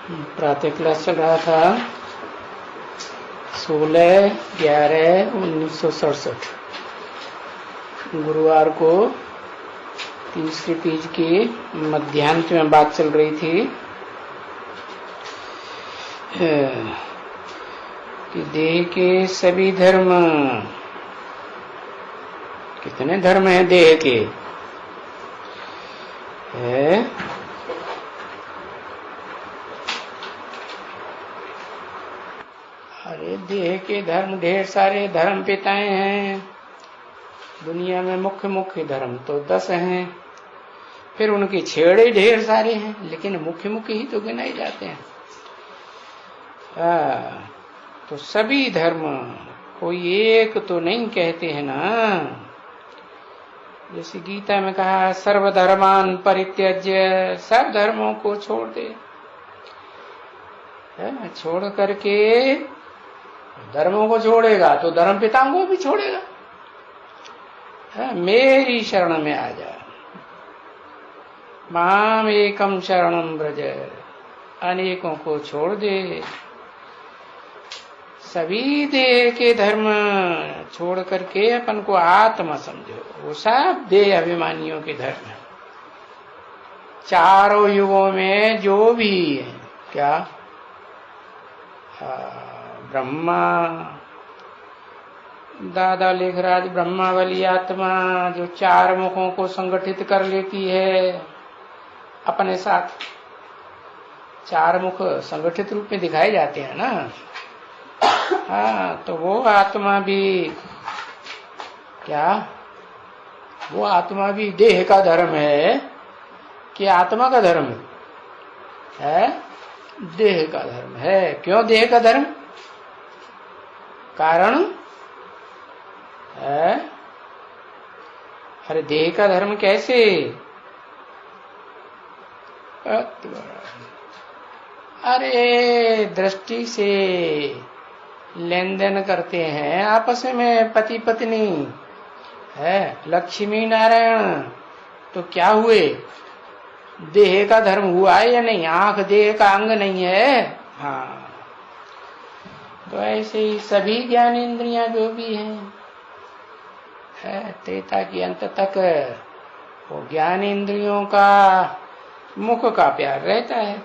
प्रातः क्लास चल रहा था 16/11/1967। गुरुवार को तीसरी पेज की मध्यांत में बात चल रही थी कि देह के सभी धर्म, कितने धर्म हैं देह के? अरे देह के धर्म, ढेर सारे धर्म पिताएं हैं दुनिया में। मुख्य मुख्य धर्म तो 10 हैं, फिर उनके छेड़े ढेर सारे हैं, लेकिन मुख्य मुख्य ही तो गिनाए जाते हैं। तो सभी धर्म, कोई एक तो नहीं कहते हैं ना। जैसे गीता में कहा सर्वधर्मान परित्यज्य, सब धर्मों को छोड़ दे। छोड़ करके धर्मों को छोड़ेगा तो धर्म पिताओं को भी छोड़ेगा। मेरी शरण में आ जा, माम एकम शरणम व्रज, अनेकों को छोड़ दे। सभी देह के धर्म छोड़ करके अपन को आत्मा समझो। वो सब देह अभिमानियों के धर्म है। चारों युगों में जो भी है, क्या ब्रह्मा, दादा लिख रहा है, ब्रह्मा वाली आत्मा जो 4 मुखों को संगठित कर लेती है अपने साथ। 4 मुख संगठित रूप में दिखाए जाते हैं ना। तो वो आत्मा भी क्या, वो आत्मा भी देह का धर्म है कि आत्मा का धर्म है? देह का धर्म है। क्यों देह का धर्म? कारण है? अरे देह का धर्म कैसे? अरे दृष्टि से लेन देन करते हैं आपस में पति पत्नी है, लक्ष्मी नारायण, तो क्या हुए? देह का धर्म हुआ है या नहीं? आंख देह का अंग नहीं है? हाँ, तो ऐसे ही सभी ज्ञान इंद्रियां जो भी हैं, त्रेता की अंत तक वो ज्ञान इंद्रियों का मुख का प्यार रहता है।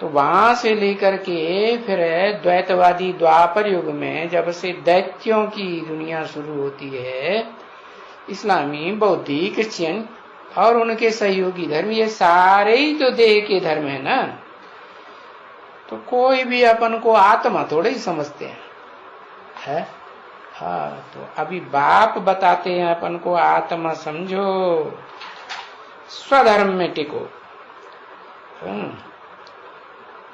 तो वहां से लेकर के फिर द्वैतवादी द्वापर युग में जब से दैत्यों की दुनिया शुरू होती है, इस्लामी, बौद्धी, क्रिश्चियन और उनके सहयोगी धर्म, ये सारे ही तो देह के धर्म है ना। तो कोई भी अपन को आत्मा थोड़े ही समझते हैं। तो अभी बाप बताते हैं अपन को आत्मा समझो, स्वधर्म में टिको।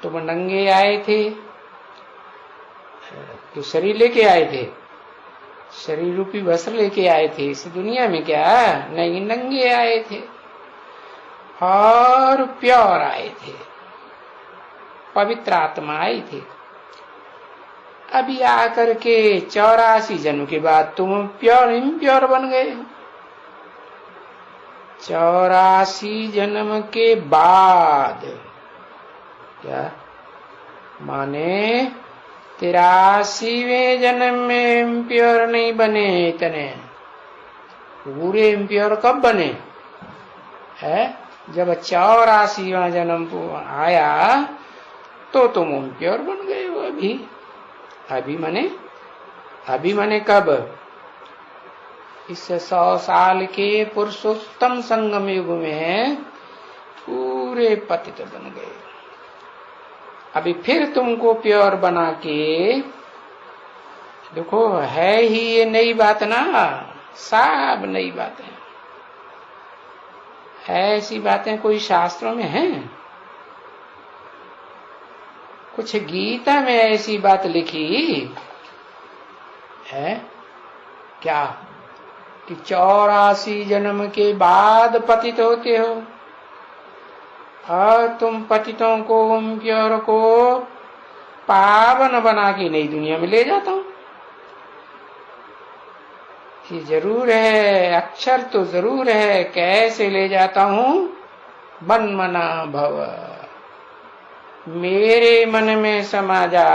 तुम नंगे आए थे तो शरीर लेके आए थे, शरीर रूपी वस्त्र लेके आए थे इस दुनिया में, क्या नहीं? नंगे आए थे और प्योर आए थे, पवित्र आत्मा आई थी। अभी आकर के 84 जन्म के बाद तुम प्योर इम्प्योर बन गए। 84 जन्म के बाद क्या माने? 83वें जन्म में इम्प्योर नहीं बने इतने। पूरे इम्प्योर कब बने? जब 84वां जन्म आया तो तुम इम्प्योर बन गए हो। अभी मने कब? इस 100 साल के पुरुषोत्तम संगम युग में पूरे पतित बन गए। अभी फिर तुमको प्योर बना के देखो, है ही ये नई बात ना, सब नई बातें। ऐसी बातें कोई शास्त्रों में हैं? कुछ गीता में ऐसी बात लिखी है क्या कि 84 जन्म के बाद पतित होते हो और तुम पतितों को, इम्प्योर को पावन बना के नई दुनिया में ले जाता हूं? ये जरूर है, अक्षर तो जरूर है। कैसे ले जाता हूं? मन मना भव, मेरे मन में समा जा।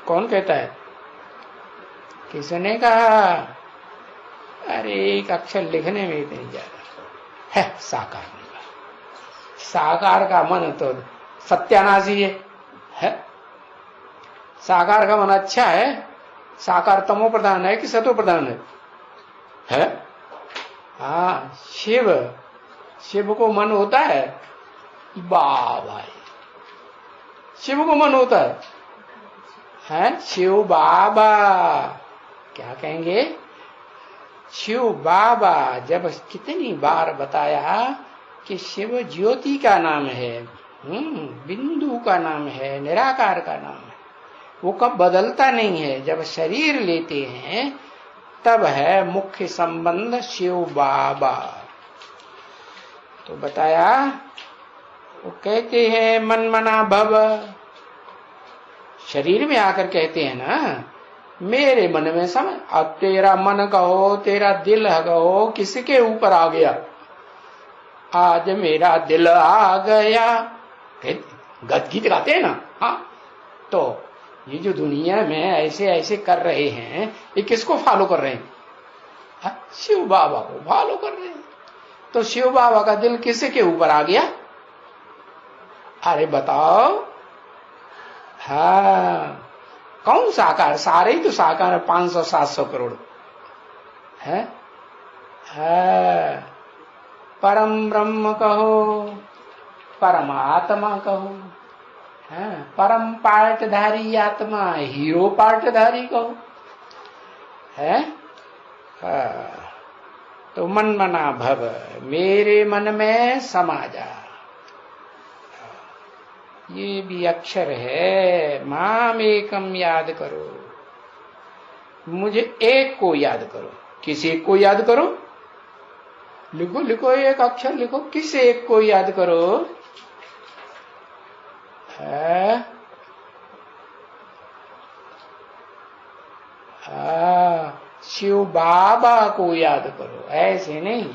कौन कहता है? किसने कहा? अरे एक अक्षर लिखने में इतनी ज्यादा है। साकार नहीं है। साकार का मन तो सत्यानाशी है। साकार का मन अच्छा है। साकार तमो प्रधान है कि सतो प्रधान है? हाँ, शिव को मन होता है। वाह भाई, शिव को मन होता है? शिव बाबा क्या कहेंगे? शिव बाबा जब कितनी बार बताया कि शिव ज्योति का नाम है, बिंदु का नाम है, निराकार का नाम है, वो कब बदलता नहीं है। जब शरीर लेते हैं तब है मुख्य संबंध शिव बाबा। तो बताया, वो कहते हैं मन मना भव। शरीर में आकर कहते हैं ना, मेरे मन में समझ। अब तेरा मन कहो, तेरा दिल कहो, किसके ऊपर आ गया? आज मेरा दिल आ गया। गीत गाते हैं ना। हाँ, तो ये जो दुनिया में ऐसे ऐसे कर रहे हैं, ये किसको फॉलो कर रहे हैं? शिव बाबा को फॉलो कर रहे हैं। तो शिव बाबा का दिल किसके ऊपर आ गया? अरे बताओ। हाँ, कौन साकार? सारे ही तो साकार है। 500-700 करोड़ है। परम ब्रह्म कहो, परमात्मा कहो, है परम पार्टधारी आत्मा, हीरो पार्टधारी कहो, है। तो मन मना भव, मेरे मन में समा जा। ये भी अक्षर है। माम एकम याद करो, मुझे एक को याद करो। किस एक को याद करो? लिखो लिखो, एक अक्षर लिखो। किस एक को याद करो? शिव बाबा को याद करो। ऐसे नहीं,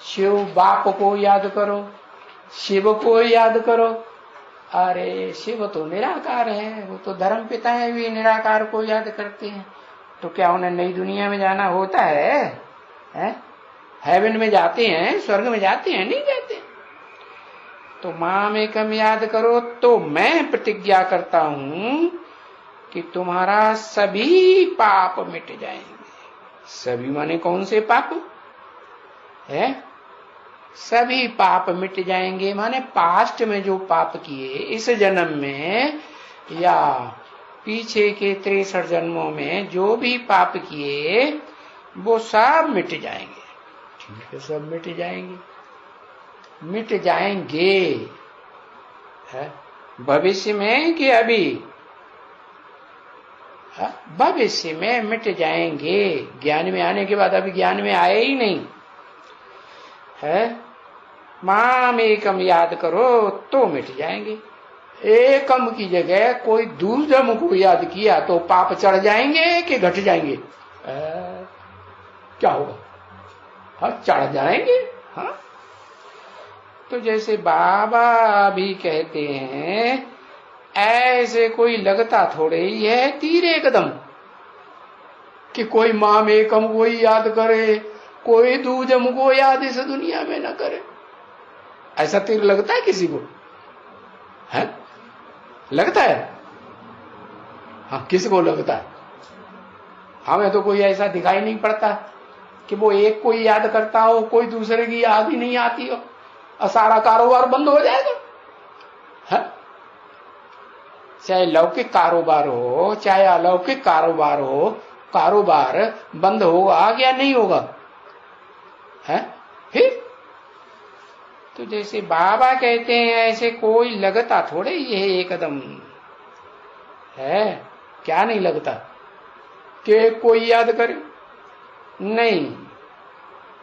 शिव बाप को याद करो, शिव को याद करो। अरे शिव तो निराकार है, वो तो धर्म पिता है, भी निराकार को याद करते हैं। तो क्या उन्हें नई दुनिया में जाना होता है? हेवन में जाते हैं, स्वर्ग में जाते हैं? नहीं जाते। तो माम एकम याद करो, तो मैं प्रतिज्ञा करता हूं कि तुम्हारा सभी पाप मिट जाएंगे। सभी माने कौन से पाप है? सभी पाप मिट जाएंगे माने पास्ट में जो पाप किए, इस जन्म में या पीछे के 63 जन्मों में जो भी पाप किए, वो सब मिट जाएंगे। ठीक है, सब मिट जाएंगे। मिट जाएंगे है भविष्य में कि अभी? भविष्य में मिट जाएंगे। ज्ञान में आने के बाद, अभी ज्ञान में आए ही नहीं है। माम एकम याद करो तो मिट जाएंगे। एकम की जगह कोई दूसरे को याद किया तो पाप चढ़ जाएंगे कि घट जाएंगे? क्या होगा? हाँ, चढ़ जाएंगे। हाँ, तो जैसे बाबा भी कहते हैं, ऐसे कोई लगता थोड़े ही है तीर एकदम कि कोई माम एकम को ही याद करे, कोई दूजम को याद इस दुनिया में न करे। ऐसा तीर लगता है किसी को? है? लगता है? हाँ, किसको लगता है? हमें तो कोई ऐसा दिखाई नहीं पड़ता कि वो एक को ही याद करता हो, कोई दूसरे की याद ही नहीं आती हो, और सारा कारोबार बंद हो जाएगा। है? चाहे लौकिक कारोबार हो, चाहे अलौकिक कारोबार हो, कारोबार बंद होगा या नहीं होगा? है? फिर तो जैसे बाबा कहते हैं, ऐसे कोई लगता थोड़े ये एकदम है। क्या नहीं लगता कि कोई याद करे? नहीं।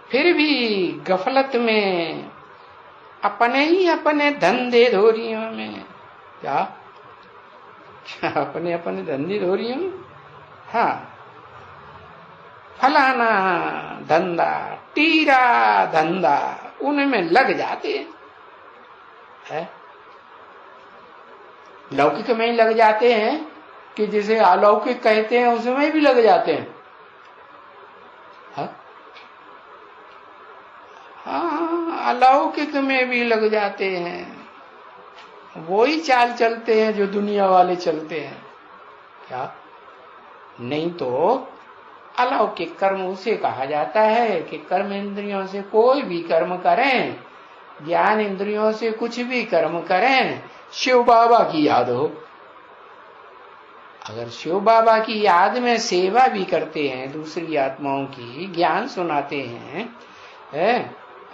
फिर भी गफलत में, अपने ही अपने धंधे धोरियों में, क्या अपने अपने धंधे धोरियों में, हाँ, फलाना धंधा, टीरा धंधा, उनमें लग जाते हैं। लौकिक में ही लग जाते हैं कि जिसे अलौकिक कहते हैं उसमें भी लग जाते हैं। हाँ, अलौकिक में भी लग जाते हैं। वही चाल चलते हैं जो दुनिया वाले चलते हैं। क्या? नहीं तो अलौकिक कर्म उसे कहा जाता है कि कर्म इंद्रियों से कोई भी कर्म करें, ज्ञान इंद्रियों से कुछ भी कर्म करें, शिव बाबा की याद हो। अगर शिव बाबा की याद में सेवा भी करते हैं, दूसरी आत्माओं की ज्ञान सुनाते हैं,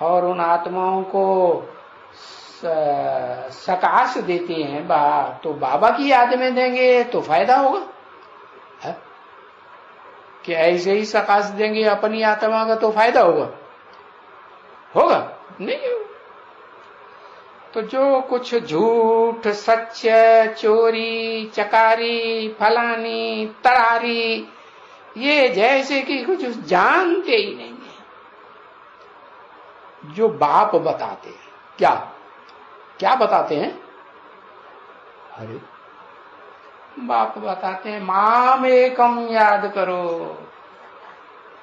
और उन आत्माओं को सकाश देते हैं तो बाबा की याद में देंगे तो फायदा होगा। है? कि ऐसे ही सकाश देंगे अपनी आत्मा का तो फायदा होगा? नहीं होगा। तो जो कुछ झूठ, सच, चोरी, चकारी, फलानी, तरारी, ये जैसे कि कुछ जानते ही नहीं है। जो बाप बताते हैं, क्या बताते हैं? अरे बाप बताते हैं माम एकम याद करो,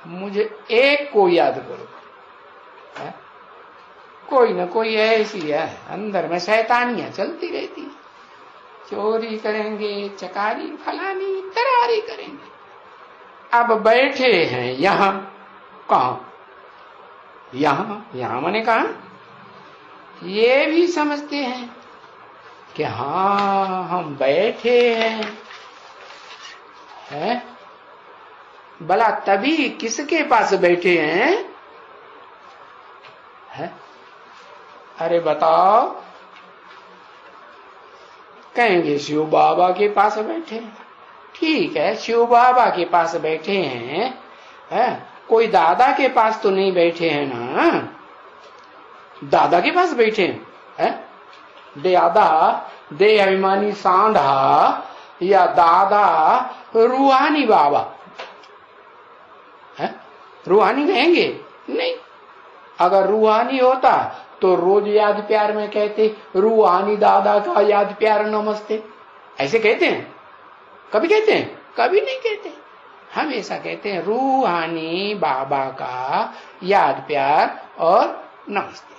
मुझे एक को याद करो। है? कोई न कोई ऐसी है अंदर में शैतानियां चलती रहती, चोरी करेंगे, चकारी, फलानी, तरारी करेंगे। अब बैठे हैं यहां, कहां? यहां मैंने कहा ये भी समझते हैं कि हाँ हम बैठे हैं, भला तभी किसके पास बैठे हैं? है? अरे बताओ, कहेंगे शिव बाबा के पास बैठे हैं। ठीक है, शिव बाबा के पास बैठे हैं, कोई दादा के पास तो नहीं बैठे हैं ना? दादा के पास बैठे हैं, दादा दे अभिमानी सांढा या दादा रूहानी बाबा? है? रूहानी कहेंगे? नहीं। अगर रूहानी होता तो रोज याद प्यार में कहते रूहानी दादा का याद प्यार नमस्ते, ऐसे कहते हैं? कभी कहते हैं? कभी नहीं कहते। हमेशा कहते हैं रूहानी बाबा का याद प्यार और नमस्ते।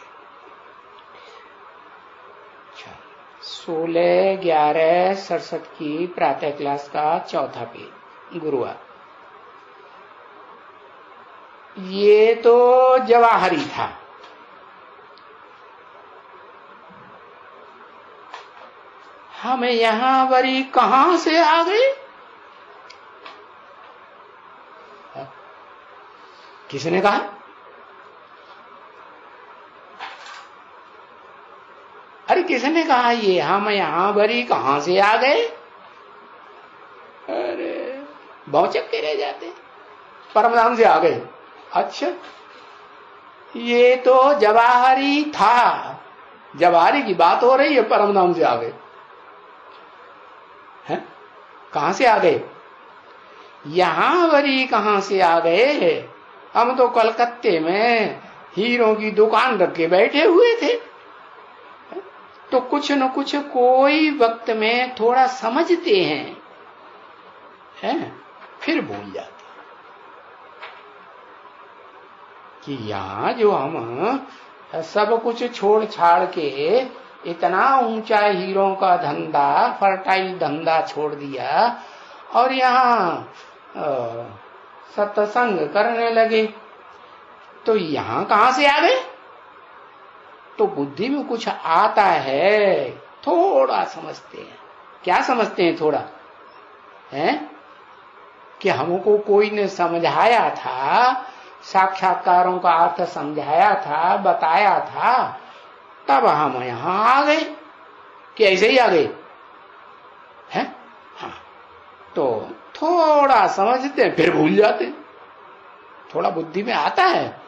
16/11/67 की प्रातः क्लास का चौथा पेज, गुरुवार। ये तो जवाहरी था, हम यहां वरी कहां से आ गए? किसने कहा? अरे किसने कहा ये हम यहां वरी कहां से आ गए? अरे भौचक के रह जाते, परमधाम से आ गए। अच्छा, ये तो जवाहरी था, जवाहरी की बात हो रही है, परमधाम से आ गए हैं? कहां से आ गए? यहां वरी कहां से आ गए? हम तो कलकत्ते में हीरों की दुकान रख के बैठे हुए थे। तो कुछ न कुछ कोई वक्त में थोड़ा समझते हैं, फिर भूल जाते कि यहाँ जो हम सब कुछ छोड़ छाड़ के इतना ऊंचा हीरों का धंधा, फर्टाइल धंधा छोड़ दिया और यहाँ सत्संग करने लगे, तो यहाँ कहां से आ गए? तो बुद्धि में कुछ आता है, थोड़ा समझते हैं। क्या समझते हैं? थोड़ा है कि हमको कोई ने समझाया था, साक्षात्कारों का अर्थ समझाया था, बताया था, तब हम यहां आ गए कि ऐसे ही आ गए हैं? हाँ, तो थोड़ा समझते हैं फिर भूल जाते हैं। थोड़ा बुद्धि में आता है,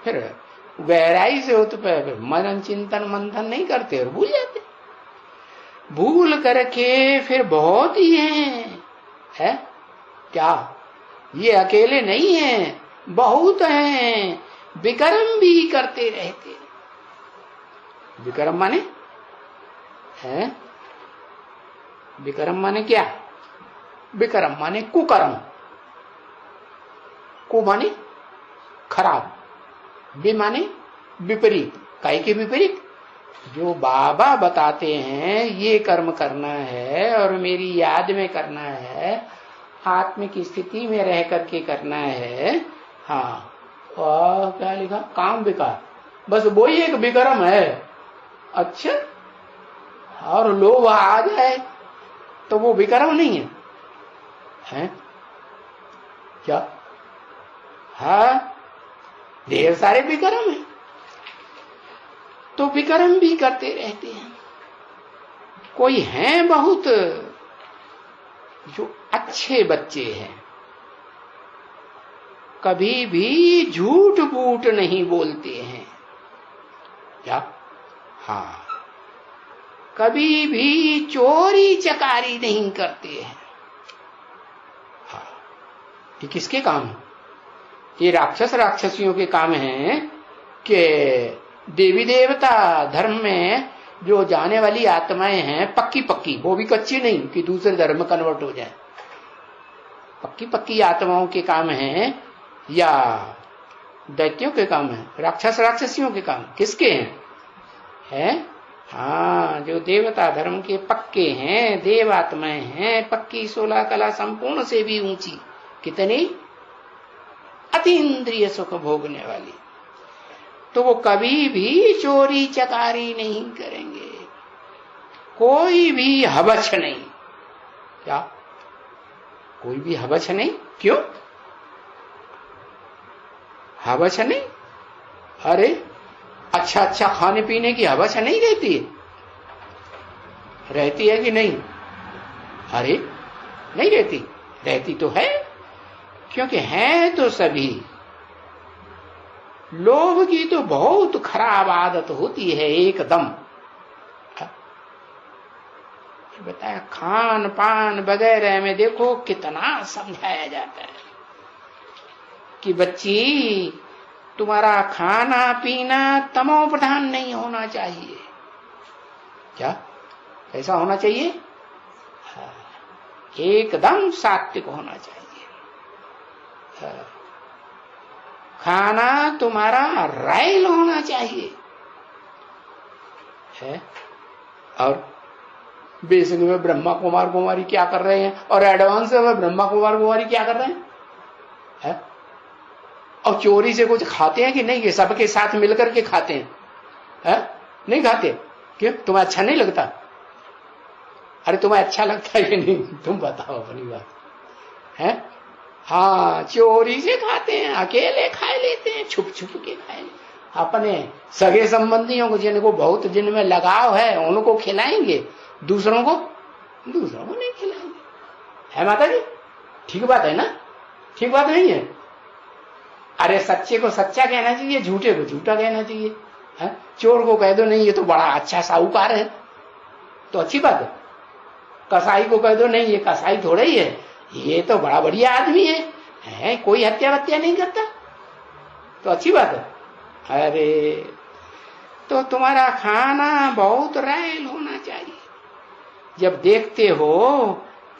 फिर गहराई से हो तो मनन चिंतन मंथन नहीं करते और भूल जाते। भूल करके फिर बहुत ही है? क्या ये अकेले नहीं हैं, बहुत हैं, विक्रम भी करते रहते। विक्रम माने है विकर्म माने क्या? विकर्म माने कुकर्म। कु माने खराब, वि माने विपरीत। काहे के विपरीत? जो बाबा बताते हैं ये कर्म करना है और मेरी याद में करना है, आत्मिक स्थिति में रह करके करना है। हाँ, और क्या लिखा? काम विकार, बस वही एक विकर्म है। अच्छा, और लोभ आ जाए तो वो विकर्म नहीं है, है? क्या? हाँ, ढेर सारे विकर्म है। तो विकर्म भी करते रहते हैं। कोई हैं बहुत जो अच्छे बच्चे हैं, कभी भी झूठ बूठ नहीं बोलते हैं। क्या? हाँ, कभी भी चोरी चकारी नहीं करते हैं। हाँ, ये किसके काम है? ये राक्षस राक्षसियों के काम है कि देवी देवता धर्म में जो जाने वाली आत्माएं हैं, पक्की पक्की, वो भी कच्ची नहीं कि दूसरे धर्म में कन्वर्ट हो जाए, पक्की पक्की आत्माओं के काम है या दैत्यों के काम है? राक्षस राक्षसियों के काम किसके हैं? हाँ, जो देवता धर्म के पक्के हैं, देव आत्माएं हैं, पक्की 16 कला संपूर्ण से भी ऊंची, कितनी? अतीन्द्रिय सुख भोगने वाली। तो वो कभी भी चोरी चकारी नहीं करेंगे, कोई भी हवच नहीं। क्या? कोई भी हवच नहीं? क्यों हवच नहीं? अरे अच्छा अच्छा खाने पीने की हवच नहीं रहती है? रहती है कि नहीं? अरे नहीं रहती, रहती तो है, क्योंकि हैं तो सभी। लोभ की तो बहुत खराब आदत होती है एकदम। बताया खान पान वगैरह में देखो कितना समझाया जाता है कि बच्ची तुम्हारा खाना पीना तमो प्रधान नहीं होना चाहिए। क्या? कैसा होना चाहिए? एकदम सात्विक होना चाहिए। खाना तुम्हारा रायल होना चाहिए, है? और बेसिक में ब्रह्मा कुमार कुमारी क्या कर रहे हैं, और एडवांस में ब्रह्मा कुमार कुमारी क्या कर रहे हैं, है? और चोरी से कुछ खाते हैं कि नहीं? ये सबके साथ मिलकर के खाते हैं, है? नहीं खाते। क्यों? तुम्हें अच्छा नहीं लगता? अरे तुम्हें अच्छा लगता है कि नहीं? तुम बताओ अपनी बात, है? हाँ, चोरी से खाते हैं, अकेले खा लेते हैं, छुप छुप के खाए। अपने सगे संबंधियों को, जिनको बहुत जिनमें लगाव है, उनको खिलाएंगे, दूसरों को नहीं खिलाएंगे। है माता जी? ठीक बात है ना? ठीक बात नहीं है? अरे सच्चे को सच्चा कहना चाहिए, झूठे को झूठा कहना चाहिए, है? चोर को कह दो नहीं ये तो बड़ा अच्छा साहूकार है, तो अच्छी बात है। कसाई को कह दो नहीं ये कसाई थोड़ा ही है, ये तो बड़ा बढ़िया आदमी है, कोई हत्या वत्या नहीं करता, तो अच्छी बात है। अरे तो तुम्हारा खाना बहुत रायल होना चाहिए। जब देखते हो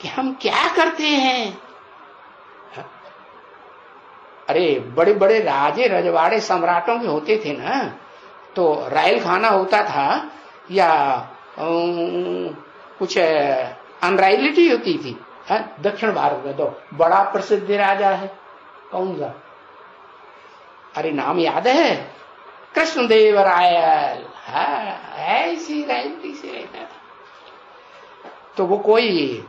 कि हम क्या करते हैं, अरे बड़े बड़े राजे रजवाड़े सम्राटों के होते थे ना, तो रायल खाना होता था या कुछ अनरायलिटी होती थी। दक्षिण भारत में तो बड़ा प्रसिद्ध राजा है, कौन सा? अरे नाम याद है? कृष्णदेवरायल। ऐसी रायल्टी से रहता था। तो वो कोई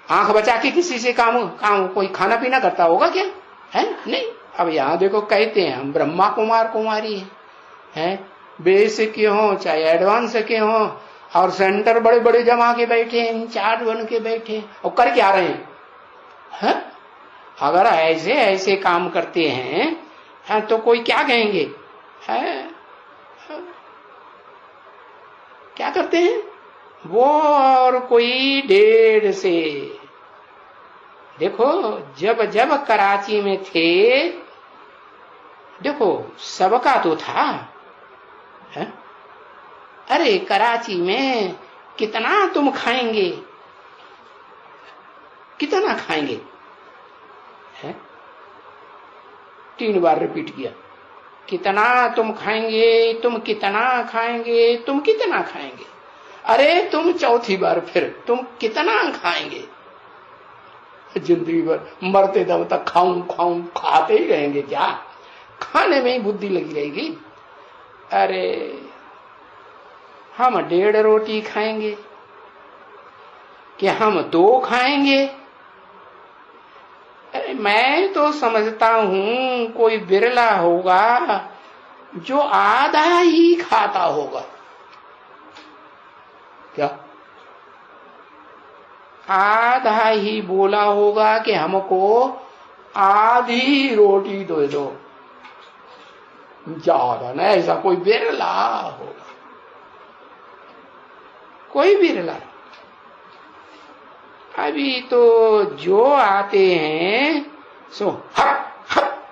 आंख बचा के किसी से काम कोई खाना पीना करता होगा क्या? है नहीं। अब यहाँ देखो कहते हैं हम ब्रह्मा कुमार कुमारी हैं, बेसिक के हो चाहे एडवांस के हो, और सेंटर बड़े बड़े जमा के बैठे हैं, इंचार्ज बन के बैठे, और कर क्या रहे हैं? अगर ऐसे ऐसे काम करते हैं तो कोई क्या कहेंगे? क्या करते हैं वो? और कोई 1.5 से देखो, जब जब कराची में थे, देखो सबका तो था, है? अरे कराची में कितना तुम खाएंगे? कितना खाएंगे? है 3 बार रिपीट किया, कितना तुम खाएंगे, तुम कितना खाएंगे, तुम कितना खाएंगे। अरे तुम चौथी बार फिर तुम कितना खाएंगे? जिंदगी भर मरते दम तक खाऊं खाऊं खाते ही रहेंगे क्या? खाने में ही बुद्धि लगी रहेगी। अरे हम 1.5 रोटी खाएंगे कि हम 2 खाएंगे? अरे मैं तो समझता हूं कोई बिरला होगा जो आधा ही खाता होगा। क्या? आधा ही बोला होगा कि हमको आधी रोटी दे दो, ज्यादा ना। ऐसा कोई बिरला होगा, कोई बिरला। अभी तो जो आते हैं सो हप हप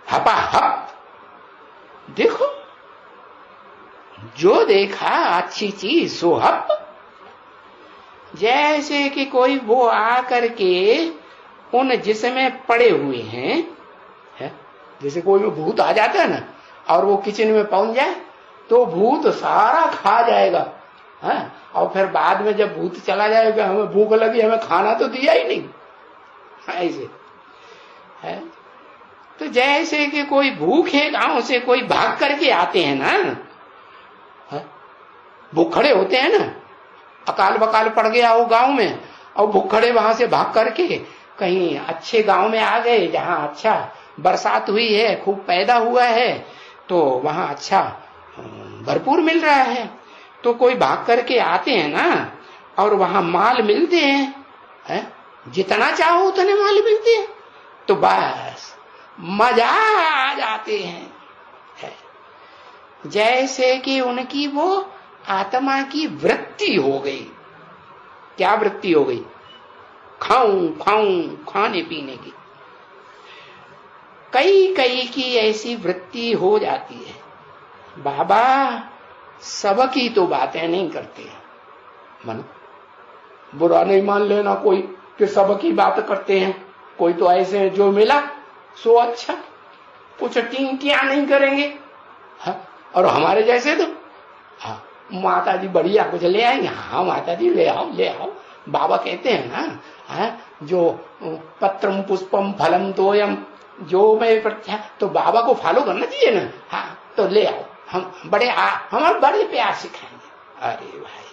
हपा हप। देखो जो देखा अच्छी चीज सो हप। जैसे कि कोई वो आकर के उन जिसमें पड़े हुए हैं, है? जैसे कोई भूत आ जाता है ना और वो किचन में पहुंच जाए तो भूत सारा खा जाएगा, है? और फिर बाद में जब भूत चला जाएगा, हमें भूख लगी, हमें खाना तो दिया ही नहीं, ऐसे है। तो जैसे कि कोई भूखे गांव से कोई भाग करके आते हैं ना, भूखड़े होते हैं ना, अकाल बकाल पड़ गया हो गांव में और भूखड़े वहां से भाग करके कहीं अच्छे गांव में आ गए जहां अच्छा बरसात हुई है, खूब पैदा हुआ है, तो वहां अच्छा भरपूर मिल रहा है। तो कोई भाग करके आते हैं ना और वहां माल मिलते हैं, जितना चाहो उतने माल मिलते हैं, तो बस मजा आ जाते हैं, है? जैसे कि उनकी वो आत्मा की वृत्ति हो गई। क्या वृत्ति हो गई? खाऊं खाऊं, खाने पीने की। कई कई की ऐसी वृत्ति हो जाती है। बाबा सबकी तो बातें नहीं करते हैं, मन बुरा नहीं मान लेना कोई कि सबकी बात करते हैं। कोई तो ऐसे जो मिला सो अच्छा, कुछ टिंटियां नहीं करेंगे, और हमारे जैसे तो हाँ माता जी बढ़िया कुछ ले आएंगे, हाँ माता जी ले आओ ले आओ। बाबा कहते हैं ना, जो पत्रम पुष्पम फलम तोयम, जो मैं प्रत्या, तो बाबा को फॉलो करना चाहिए ना। हाँ तो ले आओ, हम बड़े हमारे बड़े प्यार से खाएंगे। अरे भाई,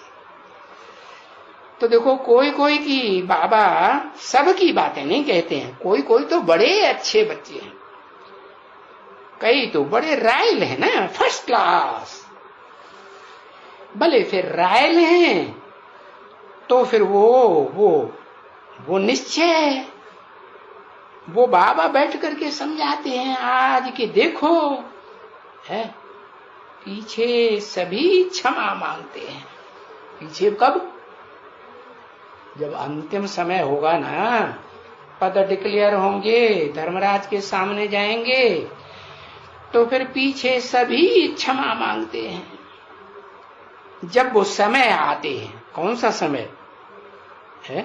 तो देखो कोई कोई की बाबा सबकी बातें नहीं कहते हैं। कोई कोई तो बड़े अच्छे बच्चे हैं, कई तो बड़े रायल है ना, फर्स्ट क्लास। भले फिर रायल हैं तो फिर वो निश्चय है। वो बाबा बैठ करके समझाते हैं आज कि देखो, है पीछे सभी क्षमा मांगते हैं। पीछे कब? जब अंतिम समय होगा ना, पद डिक्लेयर होंगे, धर्मराज के सामने जाएंगे, तो फिर पीछे सभी क्षमा मांगते हैं। जब वो समय आते हैं, कौन सा समय है?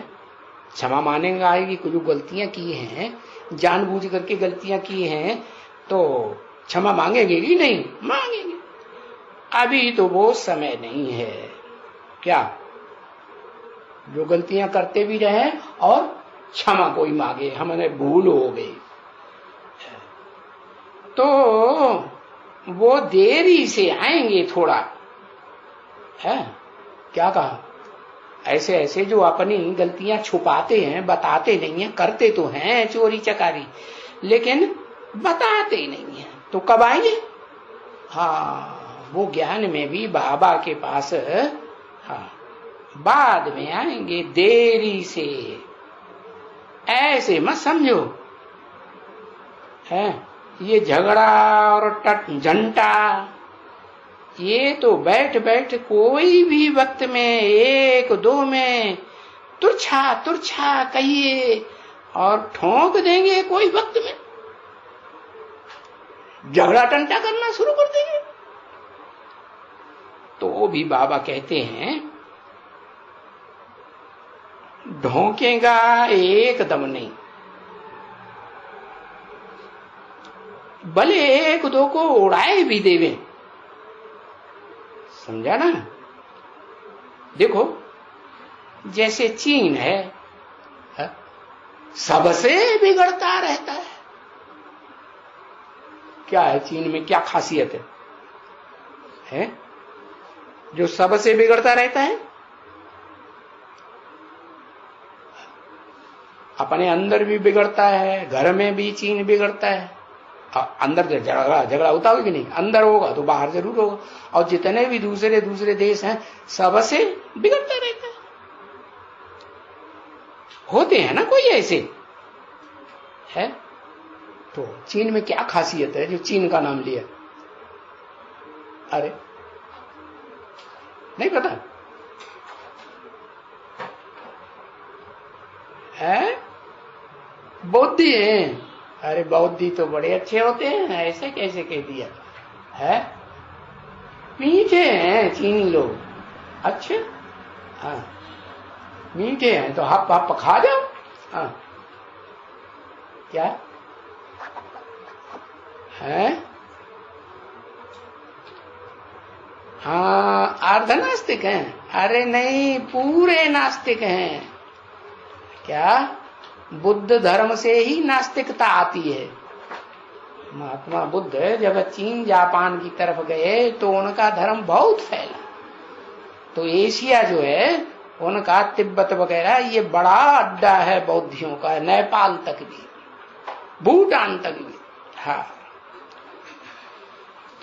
क्षमा मानेंगे आएगी। कुछ जो गलतियां की हैं, जानबूझ करके गलतियां की हैं, तो क्षमा मांगेंगे कि नहीं? मांगेंगे। अभी तो वो समय नहीं है। क्या? जो गलतियां करते भी रहे और क्षमा कोई मांगे, हमारे भूल हो गई, तो वो देरी से आएंगे थोड़ा, है? क्या कहा? ऐसे ऐसे जो अपनी गलतियां छुपाते हैं, बताते नहीं है, करते तो हैं चोरी चकारी, लेकिन बताते नहीं है, तो कब आएंगे? हाँ, वो ज्ञान में भी बाबा के पास, हाँ, बाद में आएंगे, देरी से। ऐसे मत समझो है ये झगड़ा और झंटा, ये तो बैठ बैठ कोई भी वक्त में, 1-2 में तुरछा तुरछा कहिए और ठोक देंगे। कोई वक्त में झगड़ा टंटा करना शुरू कर देंगे। तो भी बाबा कहते हैं ढोंकेगा एकदम नहीं, भले एक दो को उड़ाए भी देवे। समझा ना? देखो जैसे चीन है, सबसे बिगड़ता रहता है। क्या है चीन में, क्या खासियत है जो सबसे बिगड़ता रहता है? अपने अंदर भी बिगड़ता है, घर में भी चीन बिगड़ता है। अंदर झगड़ा होता होगा कि नहीं? अंदर होगा तो बाहर जरूर होगा। और जितने भी दूसरे देश हैं सबसे बिगड़ता रहता है। होते हैं ना कोई ऐसे है। तो चीन में क्या खासियत है जो चीन का नाम लिया? अरे नहीं पता है? बौद्धि है। अरे बौद्धि तो बड़े अच्छे होते हैं, ऐसे कैसे कह दिया है? मीठे हैं चीनी लोग। अच्छे, हाँ मीठे हैं तो हप हप खा जाओ। हाँ क्या है? हाँ अर्ध नास्तिक हैं। अरे नहीं, पूरे नास्तिक हैं। क्या बुद्ध धर्म से ही नास्तिकता आती है। महात्मा बुद्ध जब चीन जापान की तरफ गए तो उनका धर्म बहुत फैला। तो एशिया जो है उनका तिब्बत वगैरह ये बड़ा अड्डा है बौद्धियों का, नेपाल तक भी, भूटान तक भी। हाँ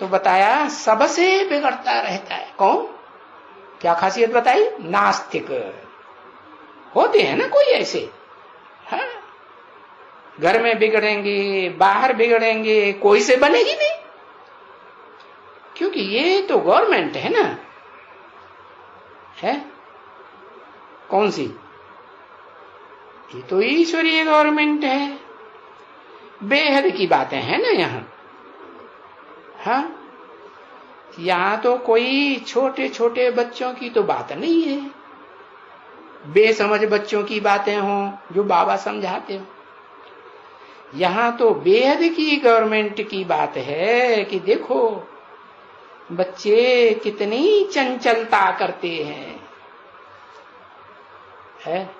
तो बताया सबसे बिगड़ता रहता है। कौन? क्या खासियत बताई? नास्तिक। होते हैं ना कोई ऐसे। हाँ घर में बिगड़ेंगे, बाहर बिगड़ेंगे, कोई से बनेगी नहीं, क्योंकि ये तो गवर्नमेंट है ना। है कौन सी? ये तो ईश्वरीय गवर्नमेंट है। बेहद की बातें हैं ना यहाँ। हाँ यहाँ तो कोई छोटे छोटे बच्चों की तो बात नहीं है, बेसमझ बच्चों की बातें हों जो बाबा समझाते हो। यहां तो बेहद की गवर्नमेंट की बात है कि देखो बच्चे कितनी चंचलता करते हैं, है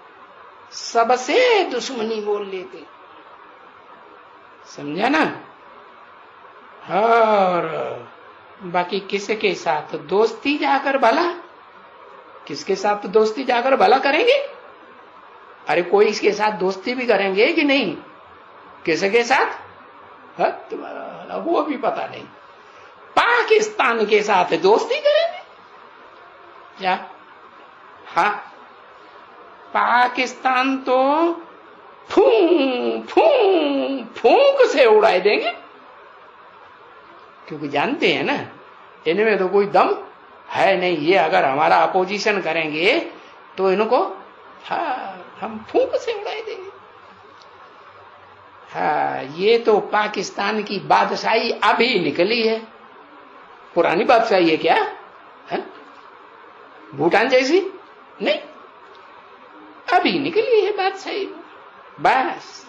सबसे दुश्मनी बोल लेते। समझा ना? और बाकी किसके साथ दोस्ती जाकर भला, किसके साथ दोस्ती जाकर भला करेंगे? अरे कोई इसके साथ दोस्ती भी करेंगे कि नहीं? किसके साथ? तुम्हारा वो भी पता नहीं। पाकिस्तान के साथ दोस्ती करेंगे क्या? हाँ पाकिस्तान तो फूंक से उड़ाए देंगे, क्योंकि जानते हैं ना इनमें तो कोई दम है नहीं। ये अगर हमारा अपोजिशन करेंगे तो इनको हम फूंक से उड़ाए देंगे। हाँ ये तो पाकिस्तान की बादशाही अभी निकली है, पुरानी बादशाही है क्या? है भूटान जैसी नहीं, अभी निकली है बादशाही। बस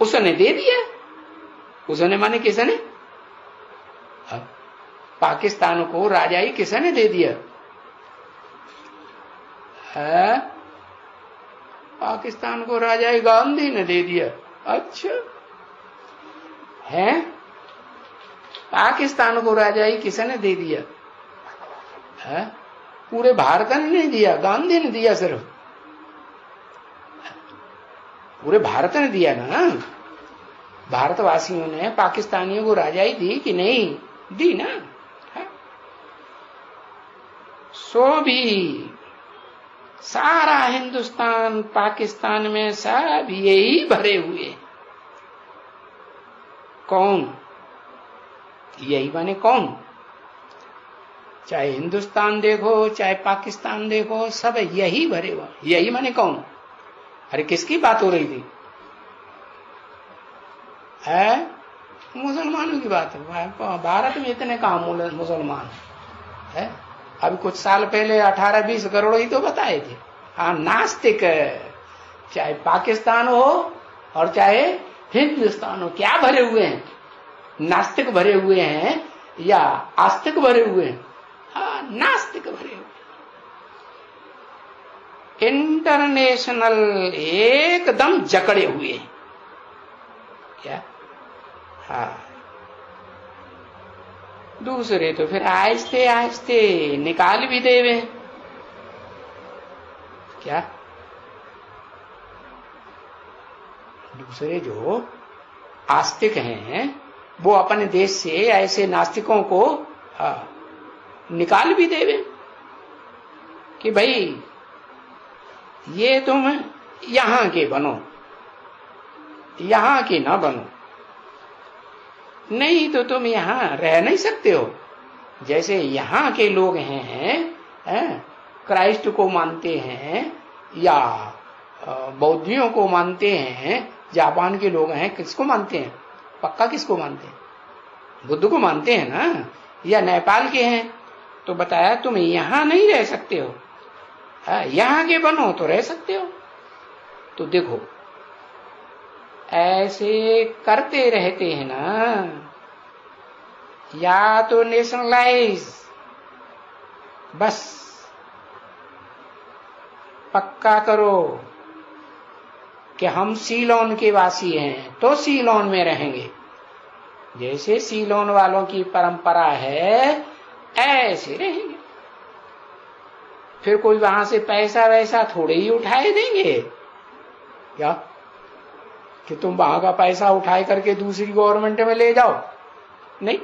उसने दे दिया। उसने माने किसने? पाकिस्तान को राजाई किसने दे दिया है? पाकिस्तान को राजाई गांधी ने दे दिया। अच्छा है? पाकिस्तान को राजाई किसने दे दिया है? पूरे भारत ने नहीं दिया, गांधी ने दिया। सिर्फ पूरे भारत ने दिया ना। भारतवासियों ने पाकिस्तानियों को राजाई दी कि नहीं दी ना? सो भी सारा हिंदुस्तान पाकिस्तान में सब यही भरे हुए। कौन? यही माने कौन? चाहे हिंदुस्तान देखो चाहे पाकिस्तान देखो, सब यही भरे हुए। यही माने कौन? अरे किसकी बात हो रही थी? है मुसलमानों की बात है। भारत में इतने कहां मुसलमान है? अभी कुछ साल पहले 18-20 करोड़ ही तो बताए थे। हाँ, नास्तिक, चाहे पाकिस्तान हो और चाहे हिंदुस्तान हो, क्या भरे हुए हैं? नास्तिक भरे हुए हैं या आस्तिक भरे हुए हैं? हाँ, नास्तिक भरे हुए। इंटरनेशनल एकदम जकड़े हुए हैं क्या? हाँ, दूसरे तो फिर आहिस्ते आहिस्ते निकाल भी देवे क्या? दूसरे जो आस्तिक हैं वो अपने देश से ऐसे नास्तिकों को निकाल भी देवे कि भाई ये तुम यहां के बनो, यहां के ना बनो, नहीं तो तुम यहां रह नहीं सकते हो। जैसे यहां के लोग हैं क्राइस्ट को मानते हैं या बौद्धियों को मानते हैं, जापान के लोग हैं किसको मानते हैं? पक्का किसको मानते हैं? बुद्ध को मानते हैं ना, या नेपाल के हैं। तो बताया तुम यहां नहीं रह सकते हो, यहां के बनो तो रह सकते हो। तो देखो ऐसे करते रहते हैं ना, या तो नेशनलाइज, बस पक्का करो कि हम सीलोन के वासी हैं तो सीलोन में रहेंगे, जैसे सीलोन वालों की परंपरा है ऐसे रहेंगे। फिर कोई वहां से पैसा वैसा थोड़े ही उठाए देंगे क्या कि तुम वहां का पैसा उठाए करके दूसरी गवर्नमेंट में ले जाओ? नहीं,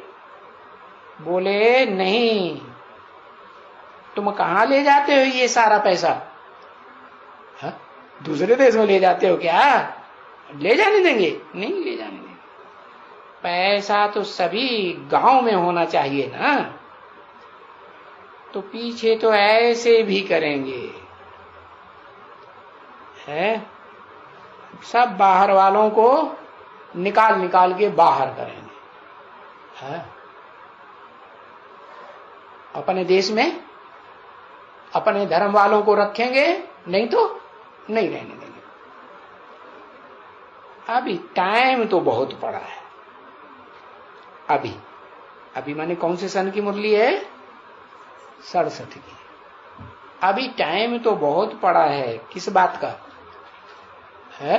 बोले नहीं, तुम कहां ले जाते हो ये सारा पैसा? हा? दूसरे देश में ले जाते हो क्या? ले जाने देंगे? नहीं ले जाने देंगे। पैसा तो सभी गांव में होना चाहिए ना। तो पीछे तो ऐसे भी करेंगे, है सब बाहर वालों को निकाल निकाल के बाहर करेंगे, है अपने देश में अपने धर्म वालों को रखेंगे, नहीं तो नहीं रहने देंगे। अभी टाइम तो बहुत पड़ा है। अभी माने कौन से सन की मुरली है? 67 की। अभी टाइम तो बहुत पड़ा है। किस बात का है?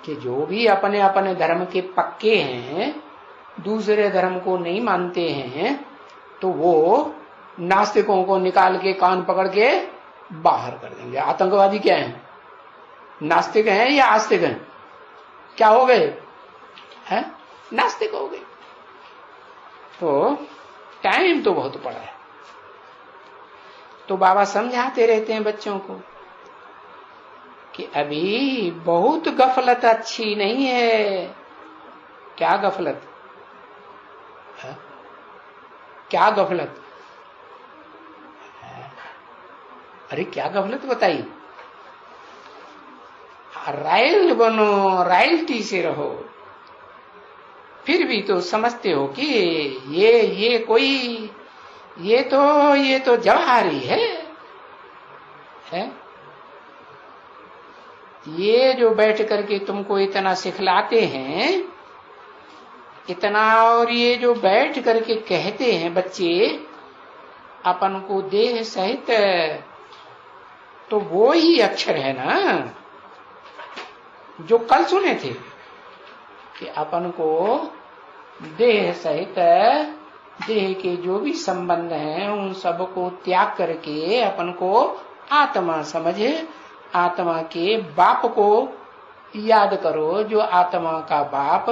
कि जो भी अपने अपने धर्म के पक्के हैं, दूसरे धर्म को नहीं मानते हैं, तो वो नास्तिकों को निकाल के कान पकड़ के बाहर कर देंगे। आतंकवादी क्या है? नास्तिक हैं या आस्तिक हैं? क्या हो गए? हैं? नास्तिक हो गए। तो टाइम तो बहुत पड़ा है। तो बाबा समझाते रहते हैं बच्चों को कि अभी बहुत गफलत अच्छी नहीं है। क्या गफलत है? क्या गफलत? अरे क्या गफलत बताइए? रायल बनो, रॉयल्टी से रहो, फिर भी तो समझते हो कि ये कोई ये तो जवाहरी है? ये जो बैठ करके तुमको इतना सिखलाते हैं, इतना, और ये जो बैठ करके कहते हैं बच्चे अपन को देह सहित, तो वो ही अक्षर है ना जो कल सुने थे कि अपन को देह सहित देह के जो भी संबंध हैं उन सब को त्याग करके अपन को आत्मा समझे, आत्मा के बाप को याद करो, जो आत्मा का बाप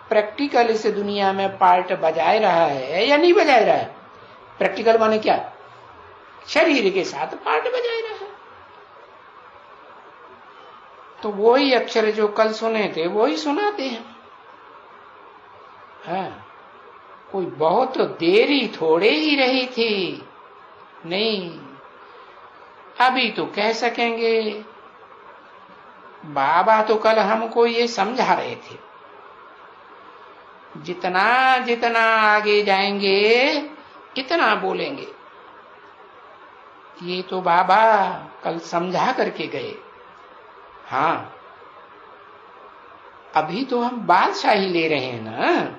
प्रैक्टिकल इस दुनिया में पार्ट बजाए रहा है या नहीं बजाए रहा है? प्रैक्टिकल माने क्या? शरीर के साथ पार्ट बजाए रहा है। तो वही अक्षर जो कल सुने थे वही सुनाते हैं। कोई बहुत देरी थोड़े ही रही थी, नहीं, अभी तो कह सकेंगे। बाबा तो कल हमको ये समझा रहे थे, जितना जितना आगे जाएंगे इतना बोलेंगे, ये तो बाबा कल समझा करके गए। हाँ, अभी तो हम बादशाही ले रहे हैं ना,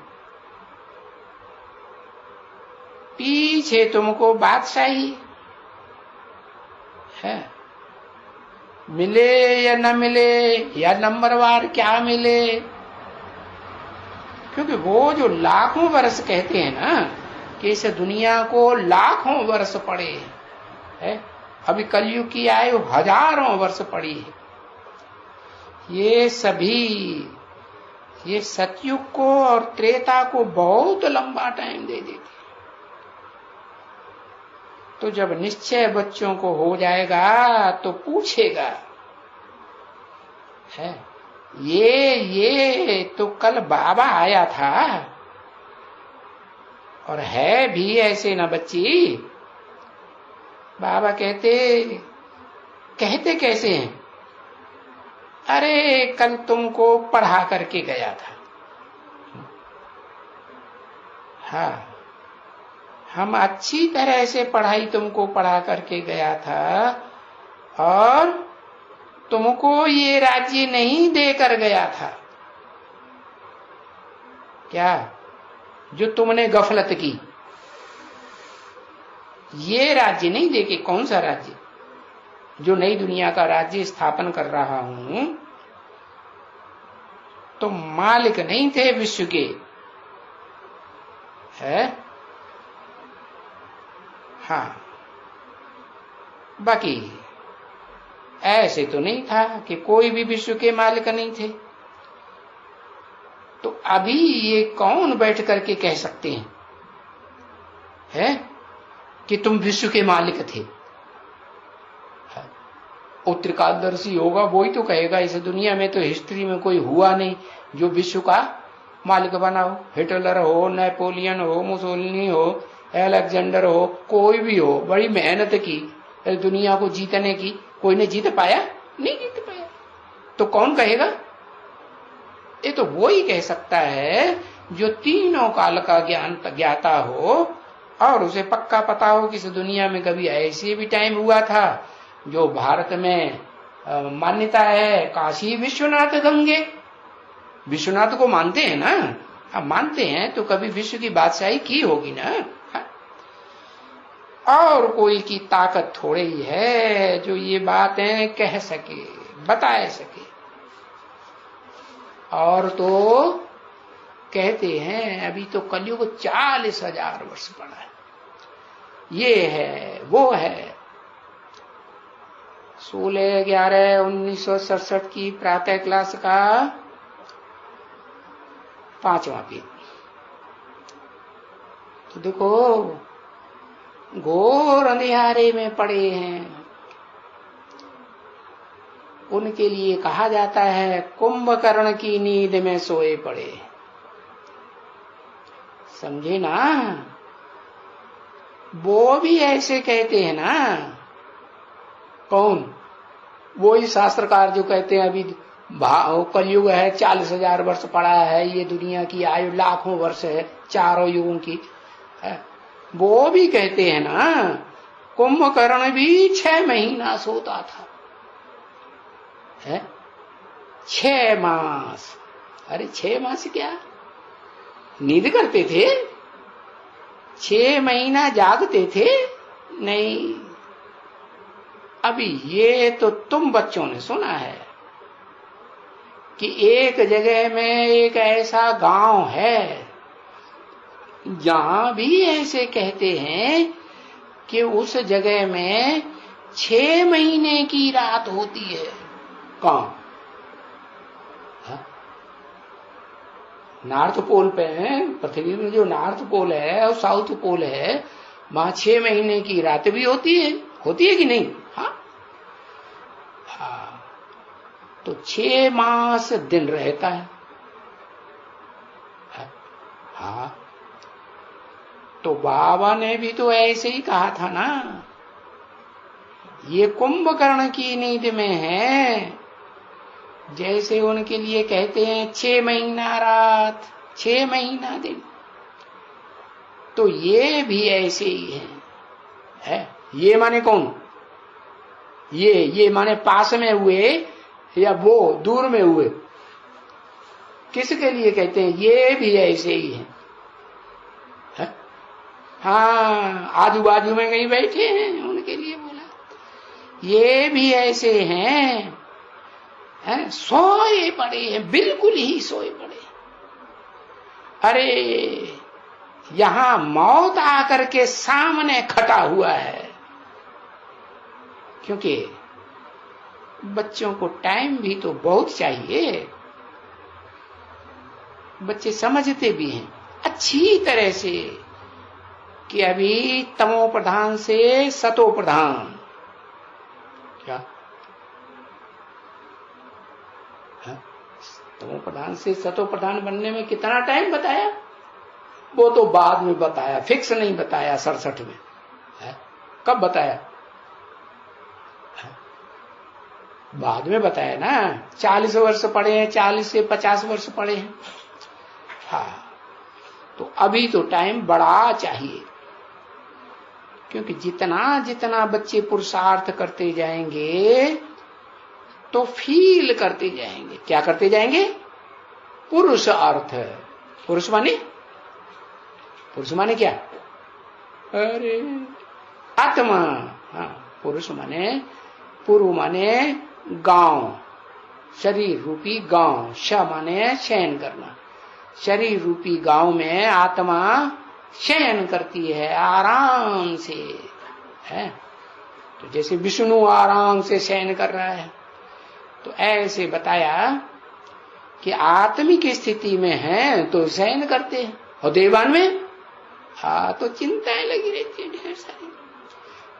पीछे तुमको बादशाही है। मिले या न मिले, या नंबरवार क्या मिले, क्योंकि वो जो लाखों वर्ष कहते हैं ना कि इस दुनिया को लाखों वर्ष पड़े है, अभी कलयुग की आयु हजारों वर्ष पड़ी है। ये सभी, ये सतयुग को और त्रेता को बहुत लंबा टाइम दे देती। तो जब निश्चय बच्चों को हो जाएगा तो पूछेगा है, ये तो कल बाबा आया था, और है भी ऐसे ना बच्ची। बाबा कहते कैसे हैं, अरे कल तुमको पढ़ा करके गया था। हाँ, हम अच्छी तरह से पढ़ाई तुमको पढ़ा करके गया था, और तुमको ये राज्य नहीं देकर गया था। क्या? जो तुमने गफलत की, ये राज्य नहीं देके। कौन सा राज्य? जो नई दुनिया का राज्य स्थापन कर रहा हूं, तो मालिक नहीं थे विश्व के, है? हाँ, बाकी ऐसे तो नहीं था कि कोई भी विश्व के मालिक नहीं थे। तो अभी ये कौन बैठ करके कह सकते हैं है कि तुम विश्व के मालिक थे? उत्तरकालदर्शी होगा वही तो कहेगा। इस दुनिया में तो हिस्ट्री में कोई हुआ नहीं जो विश्व का मालिक बना हो। हिटलर हो, नेपोलियन हो, मुसोलिनी हो, अलेक्जेंडर हो, कोई भी हो, बड़ी मेहनत की दुनिया को जीतने की, कोई ने जीत पाया? नहीं जीत पाया। तो कौन कहेगा? ये तो वो ही कह सकता है जो तीनों काल का ज्ञान ज्ञाता हो और उसे पक्का पता हो कि इस दुनिया में कभी ऐसे भी टाइम हुआ था। जो भारत में मान्यता है काशी विश्वनाथ गंगे, विश्वनाथ को मानते हैं ना। अब मानते हैं तो कभी विश्व की बादशाही की होगी ना। और कोई की ताकत थोड़े ही है जो ये बातें कह सके, बता सके। और तो कहते हैं अभी तो कलयुग 40,000 वर्ष पड़ा है, ये है वो है। 16/11/1967 की प्रातः क्लास का 5वां पेज। तो देखो घोर अंधियारे में पड़े हैं, उनके लिए कहा जाता है कुंभकर्ण की नींद में सोए पड़े। समझे ना? वो भी ऐसे कहते हैं ना। कौन? वो ही शास्त्रकार जो कहते हैं अभी कलयुग है, 40,000 वर्ष पड़ा है, ये दुनिया की आयु लाखों वर्ष है, चारों युगों की है। वो भी कहते हैं ना कुंभकर्ण भी 6 महीना सोता था है, 6 मास। अरे 6 मास क्या नींद करते थे? 6 महीना जागते थे? नहीं। अभी ये तो तुम बच्चों ने सुना है कि एक जगह में एक ऐसा गांव है जहां भी ऐसे कहते हैं कि उस जगह में 6 महीने की रात होती है। कहाँ? नॉर्थ पोल पे है, पृथ्वी में जो नॉर्थ पोल है और साउथ पोल है, वहां 6 महीने की रात भी होती है कि नहीं? हाँ, तो 6 मास दिन रहता है। हाँ, तो बाबा ने भी तो ऐसे ही कहा था ना, ये कुंभकर्ण की नींद में है। जैसे उनके लिए कहते हैं 6 महीना रात, 6 महीना दिन, तो ये भी ऐसे ही है। ये माने कौन? ये माने पास में हुए या वो दूर में हुए, किसके लिए कहते हैं? ये भी ऐसे ही है। हाँ, आजू बाजू में कहीं बैठे हैं उनके लिए बोला, ये भी ऐसे हैं, सोए पड़े हैं, बिल्कुल ही सोए पड़े। अरे यहां मौत आकर के सामने खटा हुआ है, क्योंकि बच्चों को टाइम भी तो बहुत चाहिए। बच्चे समझते भी हैं अच्छी तरह से कि अभी तमो प्रधान से सतो प्रधान, क्या तमो प्रधान से सतो प्रधान बनने में कितना टाइम बताया? वो तो बाद में बताया, फिक्स नहीं बताया 67 में है? कब बताया? बाद में बताया ना। 40 वर्ष पड़े हैं, 40 से 50 वर्ष पड़े हैं। हाँ, तो अभी तो टाइम बड़ा चाहिए, क्योंकि जितना जितना बच्चे पुरुषार्थ करते जाएंगे तो फील करते जाएंगे। क्या करते जाएंगे? पुरुषार्थ। पुरुष माने क्या? अरे आत्मा। हाँ, पुरुष माने, पुरु माने गांव, शरीर रूपी गांव। श माने शयन करना। शरीर रूपी गांव में आत्मा शयन करती है आराम से, है? तो जैसे विष्णु आराम से शयन कर रहा है, तो ऐसे बताया कि आत्मिक स्थिति में है तो शयन करते हैं, और देवान में हाँ तो चिंताएं लगी रहती है ढेर सारी।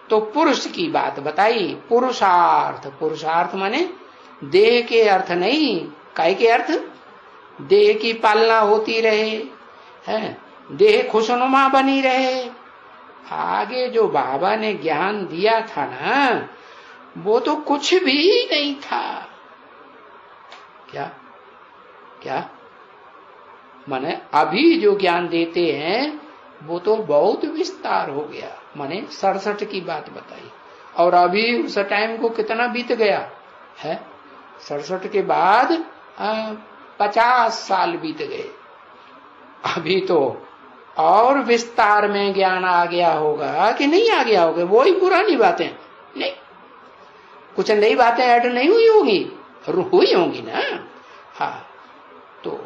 तो पुरुष की बात बताई, पुरुषार्थ। पुरुषार्थ माने देह के अर्थ नहीं, काय के अर्थ? देह की पालना होती रहे, है, देह खुशनुमा बनी रहे। आगे जो बाबा ने ज्ञान दिया था ना, वो तो कुछ भी नहीं था। क्या माने अभी जो ज्ञान देते हैं वो तो बहुत विस्तार हो गया। माने 67 की बात बताई, और अभी उस टाइम को कितना बीत गया है? 67 के बाद 50 साल बीत गए। अभी तो और विस्तार में ज्ञान आ गया होगा कि नहीं आ गया होगा? वो ही पुरानी बातें नहीं, कुछ नई बातें ऐड नहीं हुई होगी, हुई होंगी ना। हाँ, तो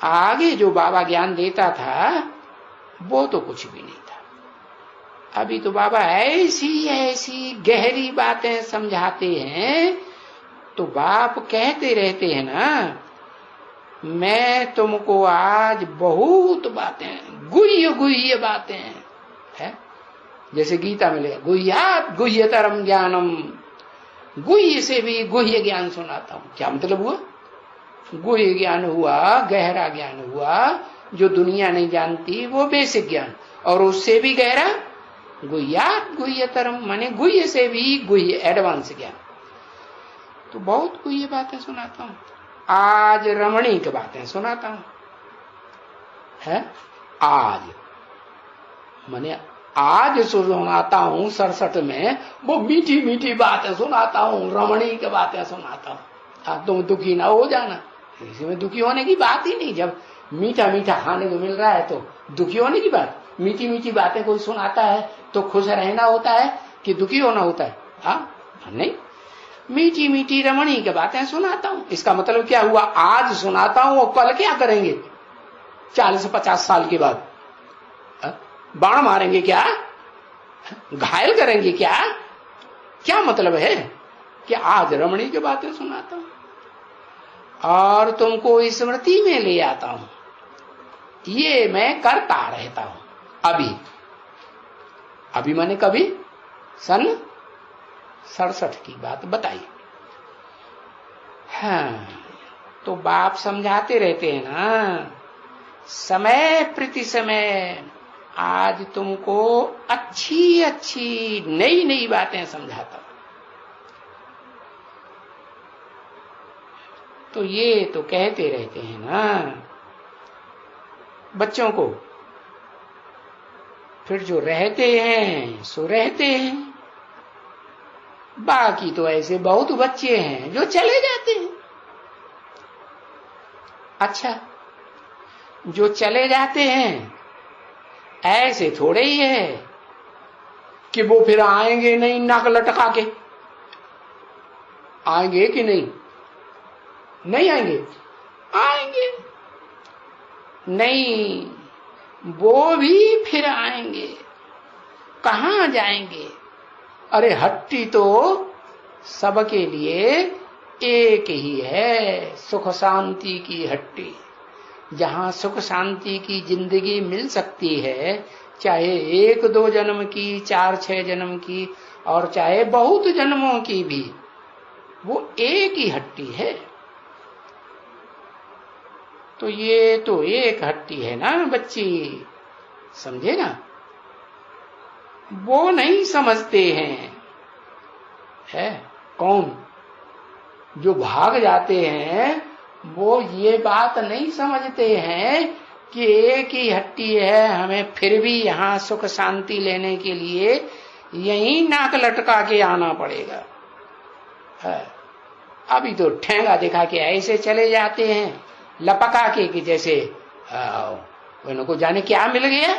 आगे जो बाबा ज्ञान देता था वो तो कुछ भी नहीं था। अभी तो बाबा ऐसी गहरी बातें समझाते हैं, तो बाप कहते रहते हैं ना, मैं तुमको आज बहुत बातें, गुह्य बातें है, जैसे गीता में लिखा, गुह्यात गुह्यतरम ज्ञानम, गुह्य से भी गुह्य ज्ञान सुनाता हूं। क्या मतलब हुआ? गुह्य ज्ञान हुआ, गहरा ज्ञान हुआ, जो दुनिया नहीं जानती, वो बेसिक ज्ञान, और उससे भी गहरा गुह्यात गुह्यतरम माने गुह्य से भी गुह्य, एडवांस ज्ञान। तो बहुत गुह्य बातें सुनाता हूं। आज रमणीक बातें सुनाता हूं, है? आज माने आज सुनाता हूं 67 में, वो मीठी मीठी बातें सुनाता हूं, रमणीक बातें सुनाता हूं। तुम दुखी ना हो जाना, इसमें दुखी होने की बात ही नहीं। जब मीठा मीठा खाने को मिल रहा है तो दुखी होने की बात? मीठी मीठी बातें कोई सुनाता है तो खुश रहना होता है कि दुखी होना होता है? हाँ नहीं, मीठी मीठी रमणी की बातें सुनाता हूं। इसका मतलब क्या हुआ? आज सुनाता हूं और कल क्या करेंगे? 40-50 साल के बाद बाण मारेंगे क्या? घायल करेंगे क्या? क्या मतलब है कि आज रमणी की बातें सुनाता हूं और तुमको स्मृति में ले आता हूं। ये मैं करता रहता हूं। अभी मैंने कभी सन 67 की बात बताई। हाँ, तो बाप समझाते रहते हैं ना, समय प्रति समय आज तुमको अच्छी अच्छी नई नई बातें समझाता हूं। तो ये तो कहते रहते हैं ना बच्चों को, फिर जो रहते हैं सो रहते हैं। बाकी तो ऐसे बहुत बच्चे हैं जो चले जाते हैं। अच्छा, जो चले जाते हैं ऐसे थोड़े ही है कि वो फिर आएंगे नहीं नाक लटका के। आएंगे कि नहीं? नहीं आएंगे? आएंगे। नहीं, वो भी फिर आएंगे। कहां जाएंगे? अरे हट्टी तो सबके लिए एक ही है, सुख शांति की हट्टी। जहां सुख शांति की जिंदगी मिल सकती है, चाहे 1-2 जन्म की, 4-6 जन्म की, और चाहे बहुत जन्मों की भी, वो एक ही हट्टी है। तो ये तो एक हट्टी है ना बच्ची, समझे ना? वो नहीं समझते हैं। है कौन? जो भाग जाते हैं वो ये बात नहीं समझते हैं कि एक ही हट्टी है, हमें फिर भी यहाँ सुख शांति लेने के लिए यहीं नाक लटका के आना पड़ेगा। है अभी तो ठेंगा दिखा के ऐसे चले जाते हैं, लपका के, कि जैसे उनको जाने क्या मिल गया।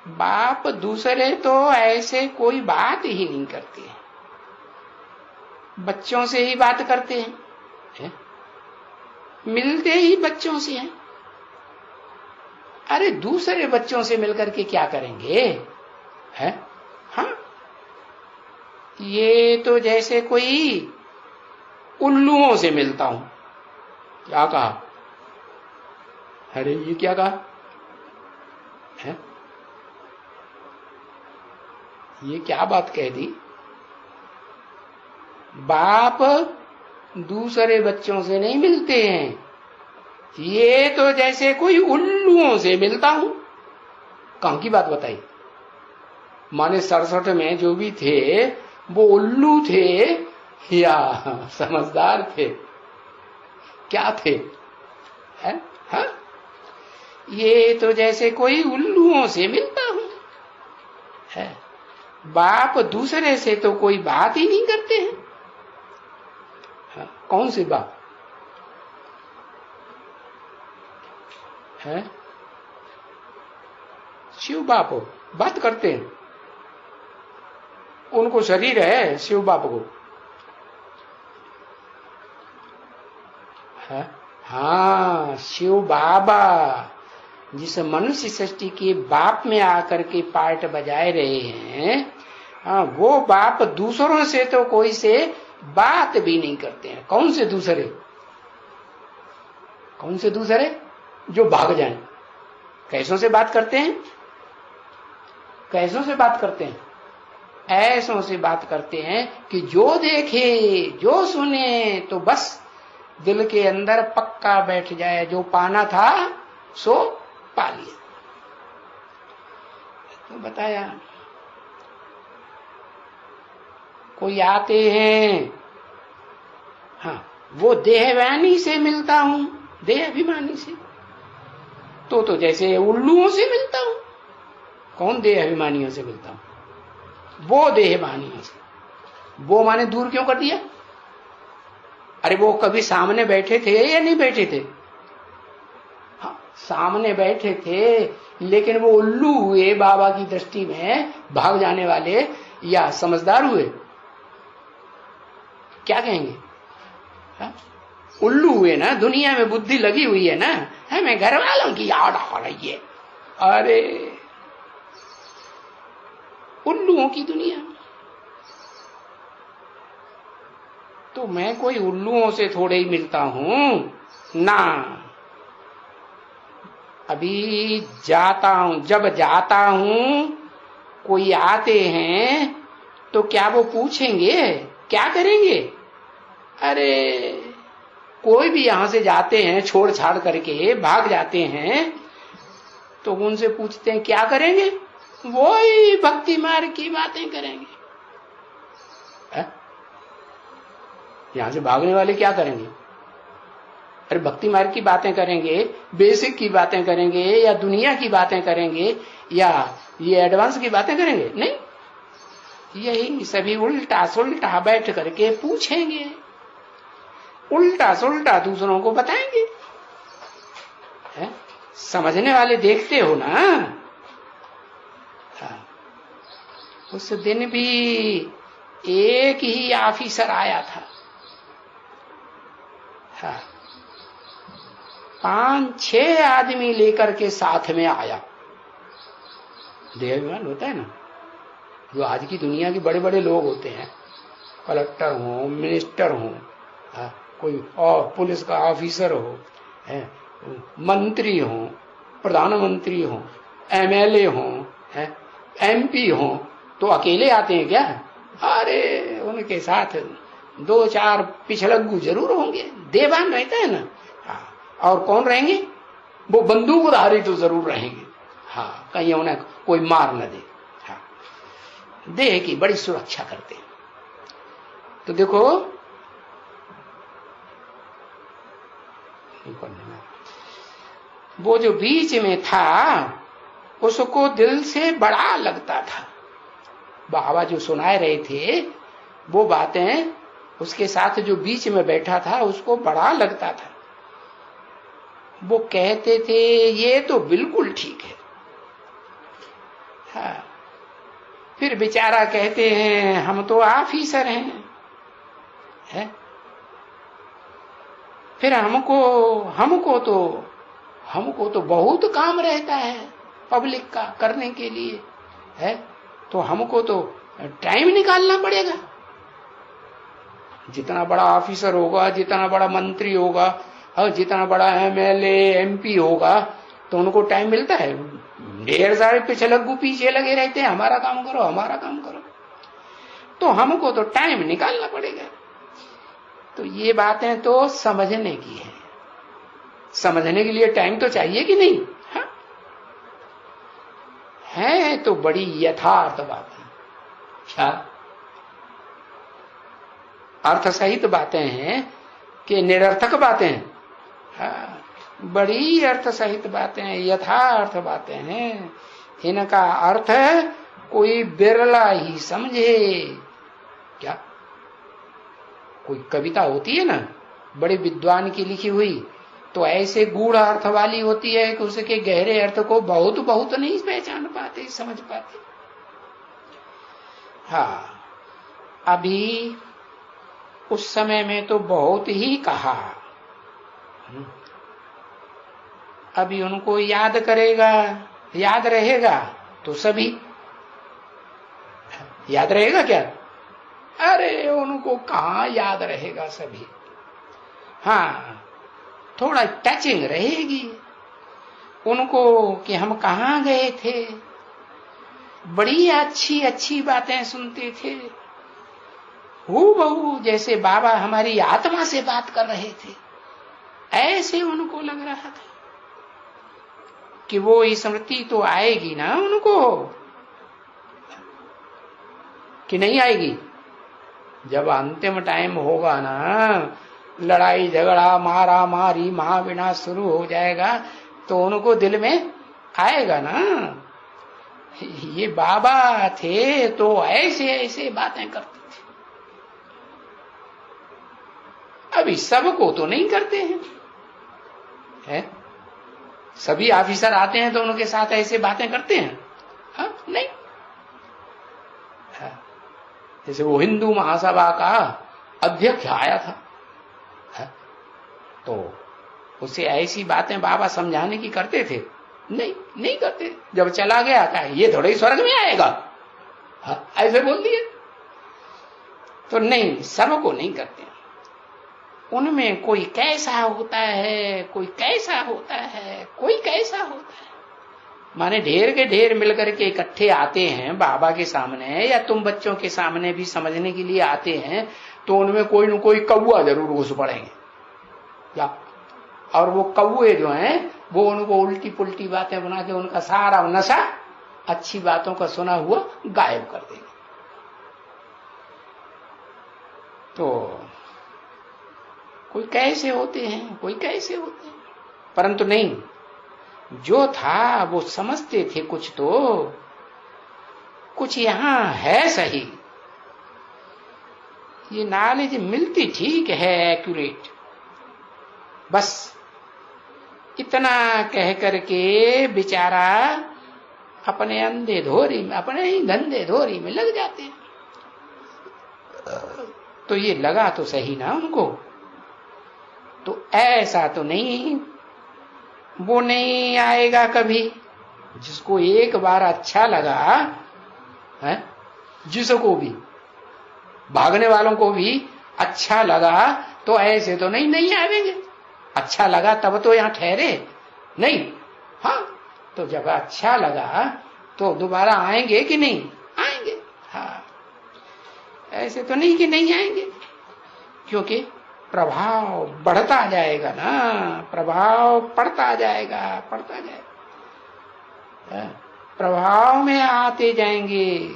बाप दूसरे तो ऐसे कोई बात ही नहीं करते हैं, बच्चों से ही बात करते हैं, मिलते ही बच्चों से हैं। अरे दूसरे बच्चों से मिलकर के क्या करेंगे? है हाँ, ये तो जैसे कोई उल्लुओं से मिलता हूं। क्या कहा? अरे ये क्या कहा है? ये क्या बात कह दी? बाप दूसरे बच्चों से नहीं मिलते हैं, ये तो जैसे कोई उल्लुओं से मिलता हूं। कहां की बात बताई? माने 67 में जो भी थे वो उल्लू थे या समझदार थे? क्या थे? है? हाँ? ये तो जैसे कोई उल्लुओं से मिलता हूं। है बाप दूसरे से तो कोई बात ही नहीं करते हैं। हाँ, कौन सी बात है? शिव बाप बात करते हैं, उनको शरीर है शिव बाप को। है? हाँ, शिव बाबा जिस मनुष्य सृष्टि के बाप में आकर के पार्ट बजाए रहे हैं, हाँ, वो बाप दूसरों से तो कोई से बात भी नहीं करते हैं। कौन से दूसरे? कौन से दूसरे? जो भाग जाएं। कैसों से बात करते हैं? कैसों से बात करते हैं? ऐसों से बात करते हैं कि जो देखे जो सुने तो बस दिल के अंदर पक्का बैठ जाए, जो पाना था सो पा लिया। तो बताया, कोई आते हैं, हाँ, वो देहवानी से मिलता हूं, देह अभिमानी से, तो जैसे उल्लुओं से मिलता हूं। कौन देह अभिमानियों से मिलता हूं? वो देहवानियों से। वो माने दूर क्यों कर दिया? अरे वो कभी सामने बैठे थे या नहीं बैठे थे? हाँ, सामने बैठे थे, लेकिन वो उल्लू हुए बाबा की दृष्टि में, भाग जाने वाले, या समझदार हुए? क्या कहेंगे? हा? उल्लू हुए ना, दुनिया में बुद्धि लगी हुई है ना, हमें घर वालों की याद आ रही है। अरे उल्लुओं की दुनिया। तो मैं कोई उल्लुओं से थोड़े ही मिलता हूं ना। अभी जाता हूं, जब जाता हूं कोई आते हैं तो क्या वो पूछेंगे? क्या करेंगे? अरे कोई भी यहां से जाते हैं, छोड़ छाड़ करके भाग जाते हैं, तो उनसे पूछते हैं क्या करेंगे? वही भक्ति मार्ग की बातें करेंगे। यहां से भागने वाले क्या करेंगे? अरे भक्ति मार्ग की बातें करेंगे, बेसिक की बातें करेंगे, या दुनिया की बातें करेंगे, या ये एडवांस की बातें करेंगे? नहीं, यही सभी उल्टा सुल्टा बैठ करके पूछेंगे, उल्टा सुल्टा दूसरों को बताएंगे। है? समझने वाले देखते हो ना। हाँ। उस दिन भी एक ही ऑफिसर आया था। हाँ। 5-6 आदमी लेकर के साथ में आया। देहाभिमान होता है ना, जो आज की दुनिया के बड़े बड़े लोग होते हैं, कलेक्टर हो, मिनिस्टर हो, कोई और पुलिस का ऑफिसर हो, मंत्री हो, प्रधानमंत्री हो, एमएलए हो, एमपी हो, तो अकेले आते हैं क्या? अरे उनके साथ 2-4 पिछलग्गू जरूर होंगे, देवान रहता है ना। और कौन रहेंगे? वो बंदूकधारी तो जरूर रहेंगे। हाँ, कहीं उन्हें कोई मार न दे। हाँ, देह की बड़ी सुरक्षा करते हैं। तो देखो, वो जो बीच में था उसको दिल से बड़ा लगता था। बाबा जो सुनाए रहे थे वो बातें, उसके साथ जो बीच में बैठा था उसको बड़ा लगता था। वो कहते थे ये तो बिल्कुल ठीक है। हाँ। फिर बेचारा कहते हैं हम तो ऑफिसर हैं, है? फिर हमको तो बहुत काम रहता है पब्लिक का करने के लिए, है? तो हमको तो टाइम निकालना पड़ेगा। जितना बड़ा ऑफिसर होगा, जितना बड़ा मंत्री होगा, और जितना बड़ा एमएलए एमपी होगा, तो उनको टाइम मिलता है? ढेर सारे पिछलग्गू पीछे लगे रहते हैं, हमारा काम करो, हमारा काम करो। तो हमको तो टाइम निकालना पड़ेगा। तो ये बातें तो समझने की है। समझने के लिए टाइम तो चाहिए कि नहीं? हाँ? है तो बड़ी यथार्थ बातें। क्या अर्थ सहित बातें हैं कि निरर्थक बातें हैं? हाँ, बड़ी अर्थ सहित बातें हैं, यथार्थ बातें हैं। इनका अर्थ कोई बिरला ही समझे। क्या कोई कविता होती है ना बड़े विद्वान की लिखी हुई, तो ऐसे गूढ़ अर्थ वाली होती है कि उसके गहरे अर्थ को बहुत नहीं पहचान पाते, समझ पाते। हाँ, अभी उस समय में तो बहुत ही कहा। अभी उनको याद करेगा, याद रहेगा तो सभी। याद रहेगा क्या? अरे उनको कहाँ याद रहेगा सभी। हाँ, थोड़ा टचिंग रहेगी उनको कि हम कहाँ गए थे, बड़ी अच्छी अच्छी बातें सुनते थे, हूबहू जैसे बाबा हमारी आत्मा से बात कर रहे थे, ऐसे उनको लग रहा था कि वो स्मृति तो आएगी ना उनको, कि नहीं आएगी? जब अंतिम टाइम होगा ना, लड़ाई झगड़ा मारा मारी महाविनाश शुरू हो जाएगा, तो उनको दिल में आएगा ना, ये बाबा थे तो ऐसे ऐसे बातें करते थे। अभी सबको तो नहीं करते हैं, है? सभी ऑफिसर आते हैं तो उनके साथ ऐसे बातें करते हैं? हाँ, नहीं। हाँ। जैसे वो हिंदू महासभा का अध्यक्ष आया था, है? तो उसे ऐसी बातें बाबा समझाने की करते थे? नहीं करते। जब चला गया था ये थोड़े ही स्वर्ग में आएगा, हाँ, ऐसे बोल दिए। तो नहीं, सबको नहीं करते। उनमें कोई कैसा होता है, कोई कैसा होता है, कोई कैसा होता है। माने ढेर के ढेर मिलकर के इकट्ठे आते हैं बाबा के सामने, या तुम बच्चों के सामने भी समझने के लिए आते हैं, तो उनमें कोई न कोई कौआ जरूर घुस पड़ेंगे क्या? और वो कौए जो हैं वो उनको उल्टी पुल्टी बातें बना के उनका सारा नशा अच्छी बातों का सुना हुआ गायब कर देंगे। तो कोई कैसे होते हैं, कोई कैसे होते हैं, परंतु नहीं, जो था वो समझते थे कुछ तो, कुछ यहां है सही। ये नॉलेज मिलती ठीक है एक्यूरेट, बस इतना कह करके बेचारा अपने अंधे धोरी में, अपने ही धंधे धोरी में लग जाते हैं। तो ये लगा तो सही ना उनको, तो ऐसा तो नहीं, वो नहीं आएगा कभी। जिसको एक बार अच्छा लगा है, जिसको भी भागने वालों को भी अच्छा लगा, तो ऐसे तो नहीं आएंगे। अच्छा लगा तब तो यहां ठहरे नहीं। हाँ, तो जब अच्छा लगा तो दोबारा आएंगे कि नहीं आएंगे। हाँ, ऐसे तो नहीं कि नहीं आएंगे, क्योंकि प्रभाव बढ़ता जाएगा ना, प्रभाव पड़ता जाएगा, पड़ता जाएगा, प्रभाव में आते जाएंगे।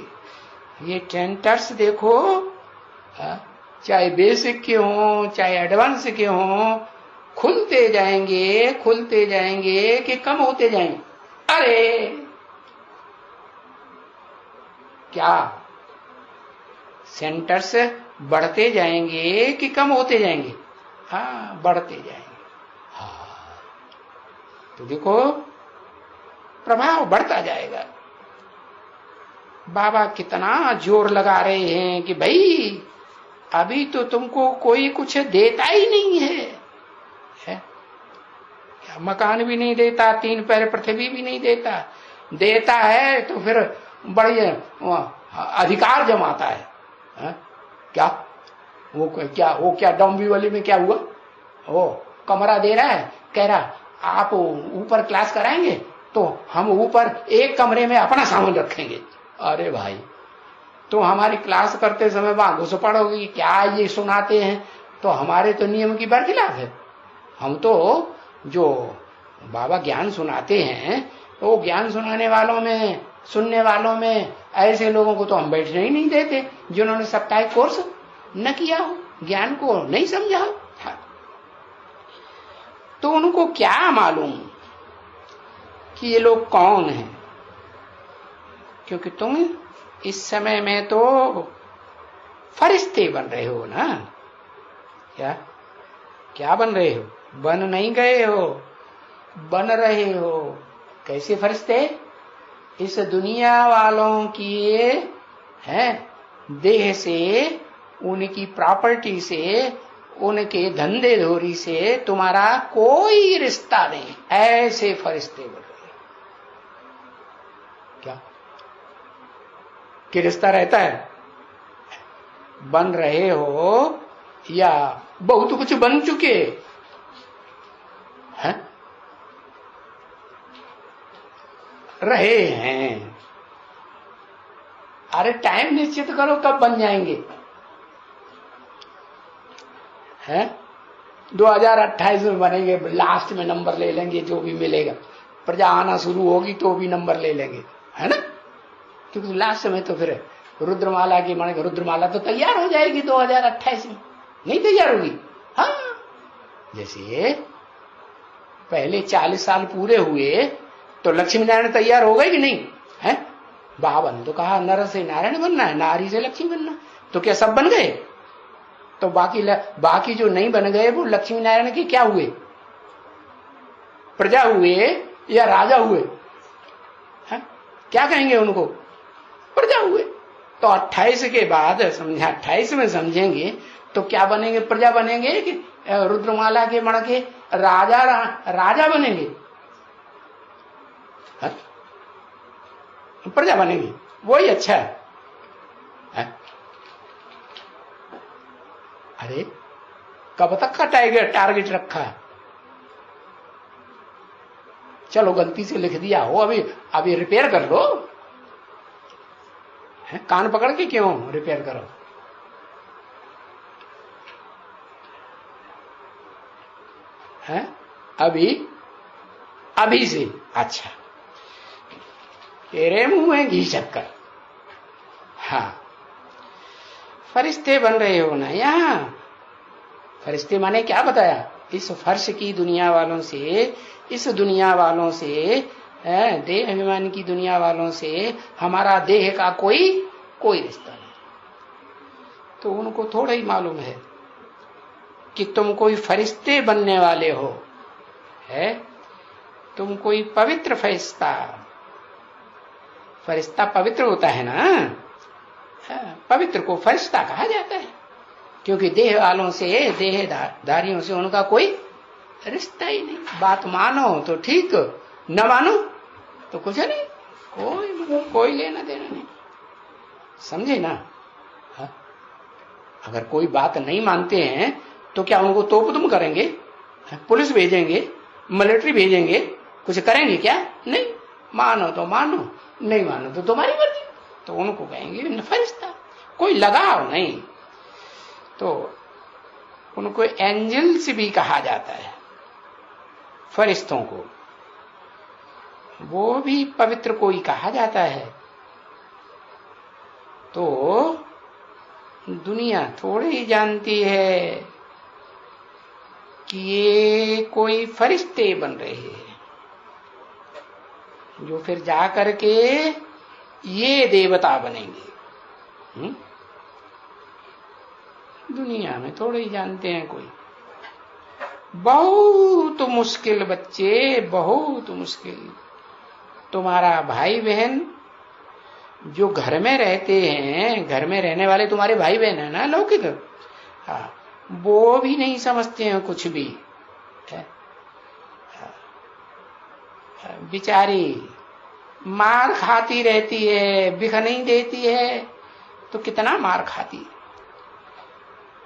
ये टेंटर्स देखो, चाहे बेसिक के हों चाहे एडवांस के हों, खुलते जाएंगे कि कम होते जाएंगे। अरे क्या सेंटर्स बढ़ते जाएंगे कि कम होते जाएंगे? हाँ, बढ़ते जाएंगे। हाँ, तो देखो प्रभाव बढ़ता जाएगा। बाबा कितना जोर लगा रहे हैं कि भाई अभी तो तुमको कोई कुछ देता ही नहीं है, क्या मकान भी नहीं देता, 3 पैर पृथ्वी भी नहीं देता, देता है तो फिर बड़ी अधिकार जमाता है। क्या वो क्या डोंबिवली में क्या हुआ, वो कमरा दे रहा है, कह रहा आप ऊपर क्लास कराएंगे तो हम ऊपर एक कमरे में अपना सामान रखेंगे। अरे भाई, तो हमारी क्लास करते समय वहां घुस पड़ोगी, क्या ये सुनाते हैं, तो हमारे तो नियम की बरखिलाफ है। हम तो जो बाबा ज्ञान सुनाते हैं, तो ज्ञान सुनाने वालों में, सुनने वालों में ऐसे लोगों को तो हम बैठने ही नहीं देते जिन्होंने साप्ताहिक कोर्स न किया हो, ज्ञान को नहीं समझा हो। तो उनको क्या मालूम कि ये लोग कौन हैं, क्योंकि तुम इस समय में तो फरिश्ते बन रहे हो ना। क्या बन रहे हो? बन नहीं गए हो, बन रहे हो। कैसे फरिश्ते? इस दुनिया वालों की है देह से, उनकी प्रॉपर्टी से, उनके धंधे धोरी से तुम्हारा कोई रिश्ता नहीं, ऐसे फरिश्ते बन रहे हो। क्या कि रिश्ता रहता है? बन रहे हो या बहुत कुछ बन चुके हैं? रहे हैं। अरे टाइम निश्चित करो कब बन जाएंगे, हैं? 2028 में बनेंगे, लास्ट में नंबर ले लेंगे जो भी मिलेगा, प्रजा आना शुरू होगी तो भी नंबर ले लेंगे, है ना? क्योंकि लास्ट में तो फिर रुद्रमाला की माने रुद्रमाला तो तैयार हो जाएगी 2028 में, नहीं तैयार होगी? हाँ, जैसे पहले 40 साल पूरे हुए तो लक्ष्मी नारायण तैयार हो गए कि नहीं है? बाबा ने तो कहा नर से नारायण बनना है, नारी से लक्ष्मी बनना, तो क्या सब बन गए? तो बाकी जो नहीं बन गए वो लक्ष्मी नारायण के क्या हुए? प्रजा हुए या राजा हुए? है? क्या कहेंगे उनको? प्रजा हुए। तो 28 के बाद समझे, 28 में समझेंगे तो क्या बनेंगे? प्रजा बनेंगे कि रुद्रमाला के मण के राजा बनेंगे? है? प्रजा बनेंगे, वही अच्छा है। अरे कब तक का टारगेट रखा है? चलो गलती से लिख दिया हो, अभी रिपेयर कर लो। है? कान पकड़ के क्यों रिपेयर करो? है? अभी से अच्छा, तेरे मुंह में घी शक्कर। हाँ, फरिश्ते बन रहे हो ना यहाँ। फरिश्ते माने क्या बताया? इस फर्श की दुनिया वालों से, इस दुनिया वालों से, देह अभिमान की दुनिया वालों से हमारा देह का कोई रिश्ता नहीं। तो उनको थोड़ा ही मालूम है कि तुम कोई फरिश्ते बनने वाले हो, है तुम कोई पवित्र फरिश्ता। फरिश्ता पवित्र होता है ना, पवित्र को फरिश्ता कहा जाता है, क्योंकि देह वालों से, देहधारियों से उनका कोई रिश्ता ही नहीं। बात मानो तो ठीक, न मानो तो कुछ नहीं, कोई लेना देना नहीं, समझे ना। अगर कोई बात नहीं मानते हैं तो क्या उनको तोप तुम करेंगे, पुलिस भेजेंगे, मिलिट्री भेजेंगे, कुछ करेंगे क्या? नहीं, मानो तो मानो, नहीं मानो तो तुम्हारी मर्जी। तो उनको कहेंगे फरिश्ता, कोई लगाव नहीं। तो उनको एंजल्स भी कहा जाता है, फरिश्तों को, वो भी पवित्र कोई कहा जाता है। तो दुनिया थोड़ी ही जानती है कि ये कोई फरिश्ते बन रहे हैं, जो फिर जा करके ये देवता बनेंगे। दुनिया में थोड़े ही जानते हैं कोई। बहुत मुश्किल बच्चे, बहुत मुश्किल। तुम्हारा भाई बहन जो घर में रहते हैं, घर में रहने वाले तुम्हारे भाई बहन है ना लौकिक, हाँ, वो भी नहीं समझते हैं कुछ भी। बेचारी मार खाती रहती है, बिख नहीं देती है तो कितना मार खाती है।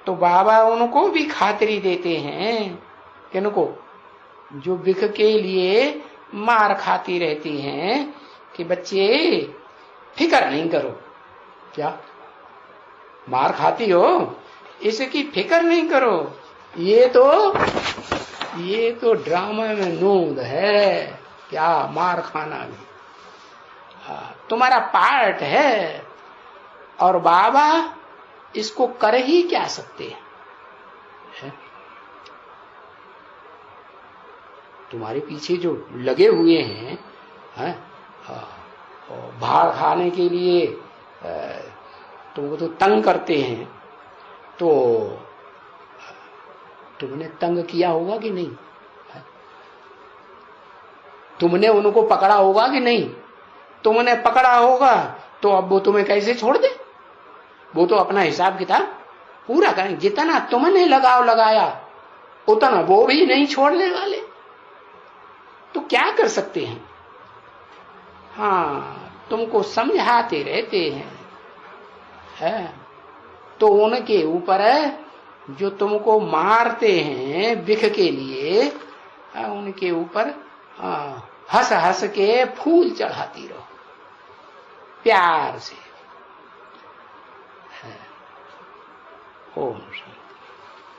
तो बाबा उनको भी खातिरी देते हैं, किनको? जो बिख के लिए मार खाती रहती हैं, कि बच्चे फिक्र नहीं करो। क्या मार खाती हो, इसकी फिक्र नहीं करो, ये तो ड्रामा में नूंद है, क्या मार खाना भी तुम्हारा पार्ट है। और बाबा इसको कर ही क्या सकते हैं? तुम्हारे पीछे जो लगे हुए हैं, भाड़ खाने के लिए तुमको तो तंग करते हैं, तो तुमने तंग किया होगा कि नहीं? तुमने उनको पकड़ा होगा कि नहीं? तुमने पकड़ा होगा तो अब वो तुम्हें कैसे छोड़ दे? वो तो अपना हिसाब किताब पूरा करें। जितना तुमने लगाव लगाया उतना वो भी नहीं छोड़ने वाले, तो क्या कर सकते हैं? हाँ, तुमको समझाते रहते हैं, है? तो उनके ऊपर जो तुमको मारते हैं बिख के लिए, उनके ऊपर हंस हंस के फूल चढ़ाती रहो, प्यार से। ओम शांति।